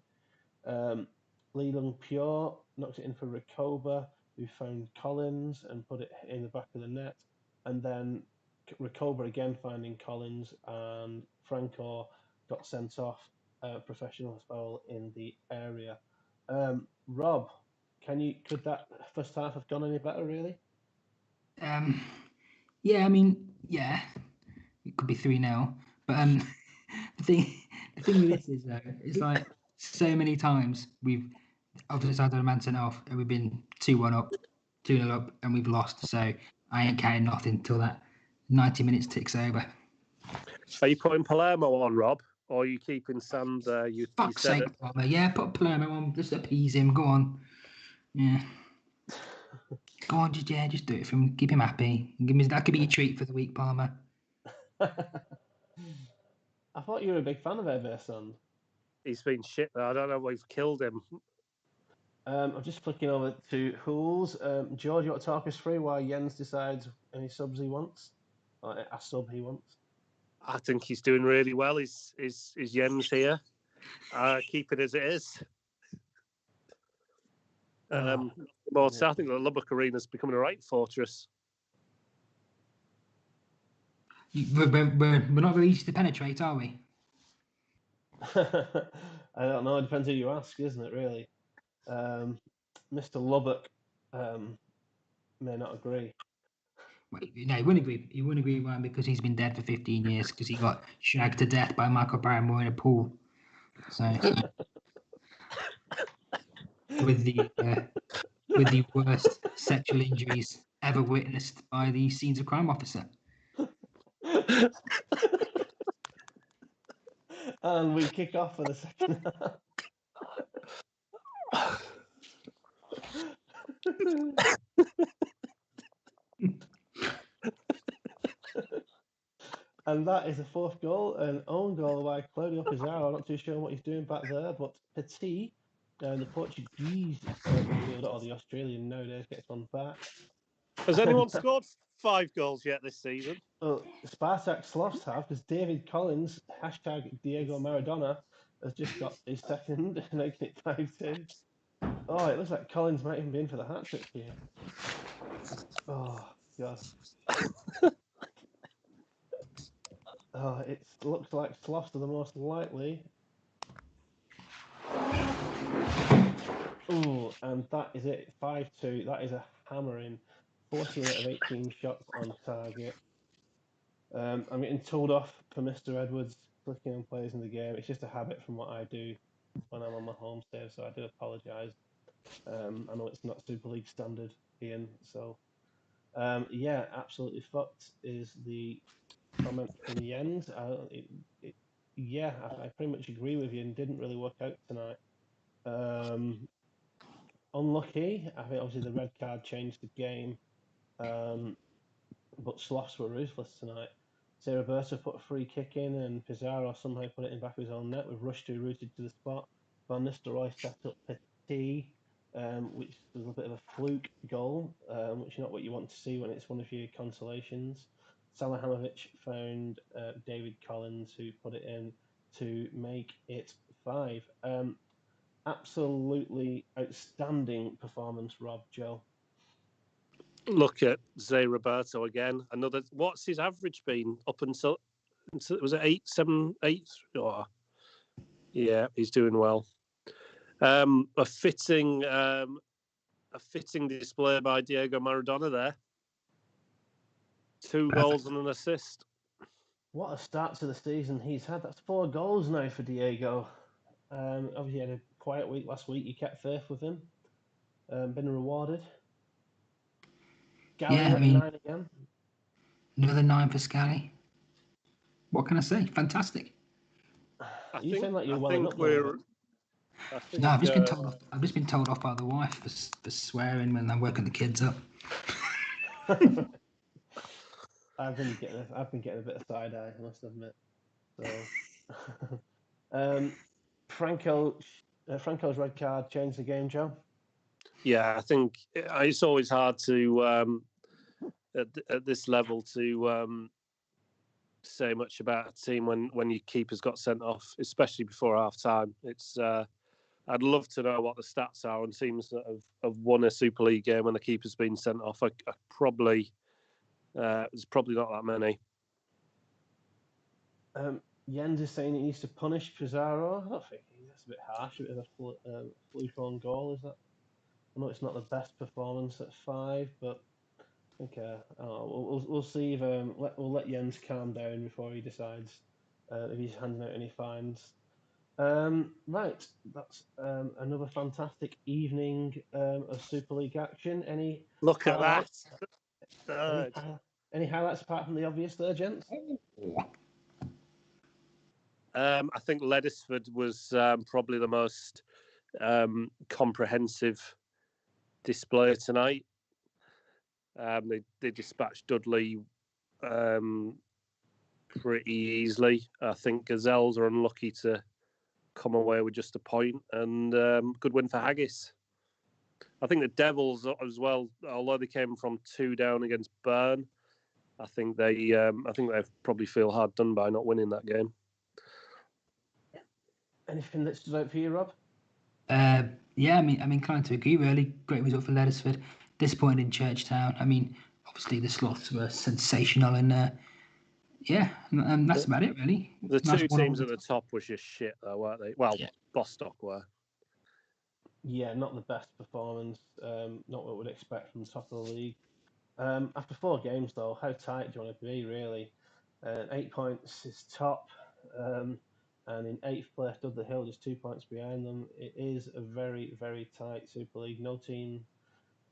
Leland Pure knocked it in for Rakoba, who found Collins and put it in the back of the net. And then Rakoba again finding Collins, and Franco got sent off, professional foul in the area. Rob, could that first half have gone any better, really? Yeah, I mean, yeah. It could be 3-0, but the thing with this is though, it's like so many times we've obviously had a man sent off and we've been 2-1 up, 2-0 up, and we've lost. So I ain't counting nothing till that 90 minutes ticks over. Are you putting Palermo on, Rob, or are you keeping Sand? Fuck's sake, Palmer. Yeah, put Palermo on. Just appease him. Go on. Yeah. Go on, just do it for him. Keep him happy. That could be a treat for the week, Palmer. I thought you were a big fan of Everson. He's been shit though. I don't know why we've killed him. I'm just flicking over to Hools. George, you want to talk us through why Jens decides any subs he wants? Or a sub he wants? I think he's doing really well. Is Jens here? Keep it as it is. I think the Lubbock Arena's becoming a right fortress. We're not really easy to penetrate, are we? I don't know. It depends who you ask, isn't it, really? Mr. Lubbock may not agree. No, he wouldn't agree. He wouldn't agree with him because he's been dead for 15 years because he got shagged to death by Michael Barrymore in a pool. So with the worst sexual injuries ever witnessed by the scenes of crime officer. And we kick off for the second half. And that is the fourth goal, an own goal by Claudio Pizarro. I'm not too sure what he's doing back there, but Petit, the Portuguese midfielder, or the Australian nowadays, gets one back. Has anyone scored 5 goals yet this season? Well, Spartak Slavs have, because David Collins, hashtag Diego Maradona, has just got his second, making it 5-2. Oh, it looks like Collins might even be in for the hat-trick here. Oh, God. Oh, it looks like Slavs are the most likely. Oh, and that is it. 5-2. That is a hammering. 14 out of 18 shots on target. I'm getting told off for Mr. Edwards clicking on players in the game. It's just a habit from what I do when I'm on my home save, so I do apologise. I know it's not Super League standard, Ian. So, yeah, absolutely fucked is the comment from Jens. Yeah, I pretty much agree with you, and didn't really work out tonight. Unlucky. I think obviously the red card changed the game, but Sloths were ruthless tonight. Say Roberto put a free kick in, and Pizarro somehow put it in back of his own net with Rushdu rooted to the spot. Van Nistelrooy set up Petit, which was a bit of a fluke goal, which is not what you want to see when it's one of your consolations. Salahamovic found David Collins, who put it in to make it 5. Absolutely outstanding performance, Rob, Joe. Look at Zé Roberto again. Another. What's his average been up until was it 8, 7, 8? Oh, yeah, he's doing well. A fitting display by Diego Maradona there. 2 goals and an assist. What a start to the season he's had. That's 4 goals now for Diego. Obviously, he had a quiet week last week. You kept faith with him. Been rewarded. Gally Yeah, I at mean, 9 again. Another 9 for Scally. What can I say? Fantastic. You sound like you're welling up. No, I've just been told off. I've just been told off by the wife for swearing when I'm working the kids up. I've been getting a bit of side eye, I must admit. So, Franco's red card changed the game, Joe. Yeah, I think it's always hard to at this level to say much about a team when your keeper's got sent off, especially before half time. It's I'd love to know what the stats are on teams that have won a Super League game when the keeper's been sent off. I probably there's probably not that many. Jens is saying he needs to punish Pizarro. I don't think that's a bit harsh. A bit of a fluke on goal, is that? I know it's not the best performance at 5, but I think we'll see if we'll let Jens calm down before he decides if he's handing out any fines. Right, that's another fantastic evening of Super League action. Any Look highlights? at that. Any highlights apart from the obvious there, gents? I think Ledesford was probably the most comprehensive display tonight. They dispatched Dudley pretty easily. I think Gazelles are unlucky to come away with just a point, and good win for Haggis. I think the Devils as well, although they came from 2 down against Burn, I think they probably feel hard done by not winning that game. Anything that stood out for you, Rob? Yeah, I'm inclined to agree. Really great result for Ledesford. Disappointed in Churchtown. I mean, obviously the Sloths were sensational, and yeah, and that's about it really. The Nice 2 teams one. at the top were just shit, though, weren't they? Well, Yeah. Bostock were. Yeah, not the best performance. Not what we'd expect from the top of the league. After 4 games, though, how tight do you want to be, really? 8 points is top, and in 8th place, Dudley Hill, just 2 points behind them. It is a very, very tight Super League. No team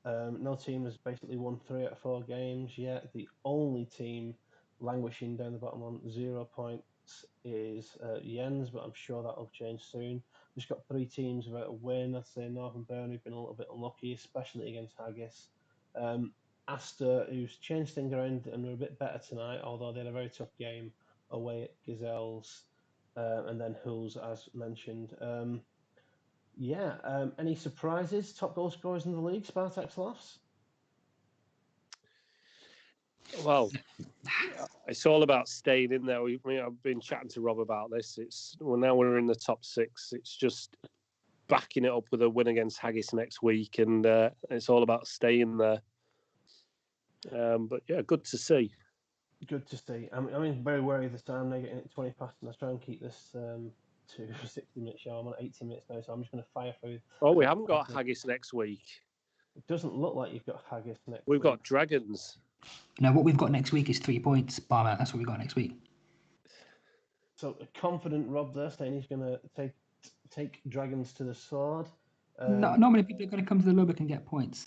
has basically won 3 out of 4 games yet. The only team languishing down the bottom on 0 points is Jens, but I'm sure that'll change soon. We've got 3 teams without a win. I'd say Northern who've been a little bit unlucky, especially against Haggis. Astor, who's changed things around and were a bit better tonight, although they had a very tough game away at Gazelles, and then Hulls, as mentioned. Any surprises? Top goal scorers in the league, Spartak's loss? Well, it's all about staying in there. I've been chatting to Rob about this. Now we're in the top 6. It's just backing it up with a win against Haggis next week, and it's all about staying there. But yeah, good to see. Good to see. I'm very worried this time. They're getting it 20 past, and I try and keep this to a 60-minute show. I'm on 80 minutes now, so I'm just going to fire through. Oh, we haven't got Haggis next week. It doesn't look like you've got Haggis next week. We've got Dragons. No, what we've got next week is 3 points, Barmer. That's what we've got next week. So a confident Rob there saying he's going to take Dragons to the sword. Not many people are going to come to the Lubbock and get points.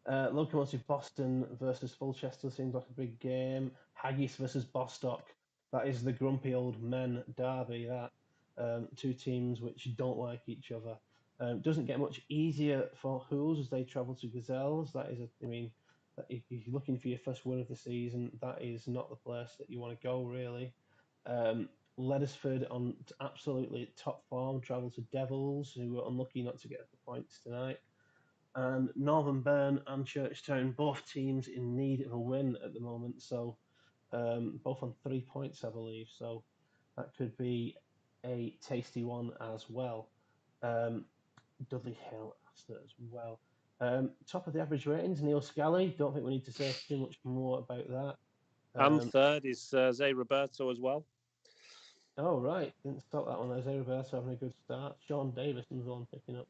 Locomotive Boston versus Fulchester seems like a big game. Haggis versus Bostock. That is the grumpy old men derby. That 2 teams which don't like each other. Doesn't get much easier for Hulls as they travel to Gazelles. That is, if you're looking for your first win of the season, that is not the place that you want to go, really. Leddersford on absolutely top form travel to Devils, who were unlucky not to get the points tonight. And Northern Burn and Churchtown, both teams in need of a win at the moment. So both on 3 points, I believe. So that could be a tasty one as well. Dudley Hill Astor as well. Top of the average ratings, Neil Scally. Don't think we need to say too much more about that. And third is Zay Roberto as well. Oh, right. Didn't stop that one. There's Zay Roberto having a good start. Sean Davison's the one picking up.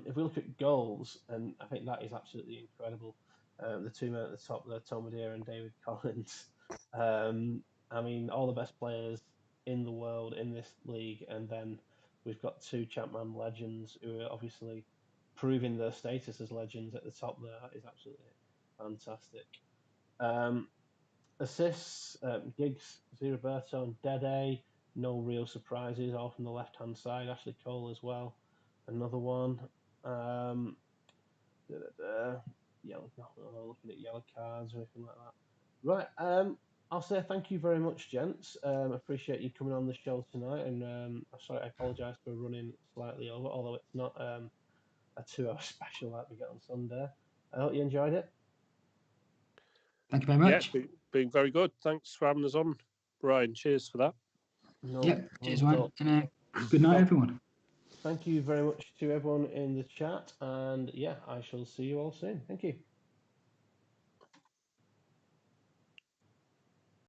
If we look at goals, and I think that is absolutely incredible. The 2 men at the top there, Tom Adair and David Collins. All the best players in the world in this league, and then we've got 2 Champman legends who are obviously proving their status as legends at the top there. That is absolutely fantastic. Assists, Giggs, Roberto and Dede. No real surprises, all from the left-hand side. Ashley Cole as well. Another one. Yellow, looking at yellow cards or anything like that. Right. I'll say thank you very much, gents. Appreciate you coming on the show tonight, and I apologise for running slightly over, although it's not a 2-hour special like we get on Sunday. I hope you enjoyed it. Thank you very much. Yeah, been very good. Thanks for having us on, Brian. Cheers for that. Cheers, Ryan. And good night, everyone. Thank you very much to everyone in the chat, and I shall see you all soon. Thank you.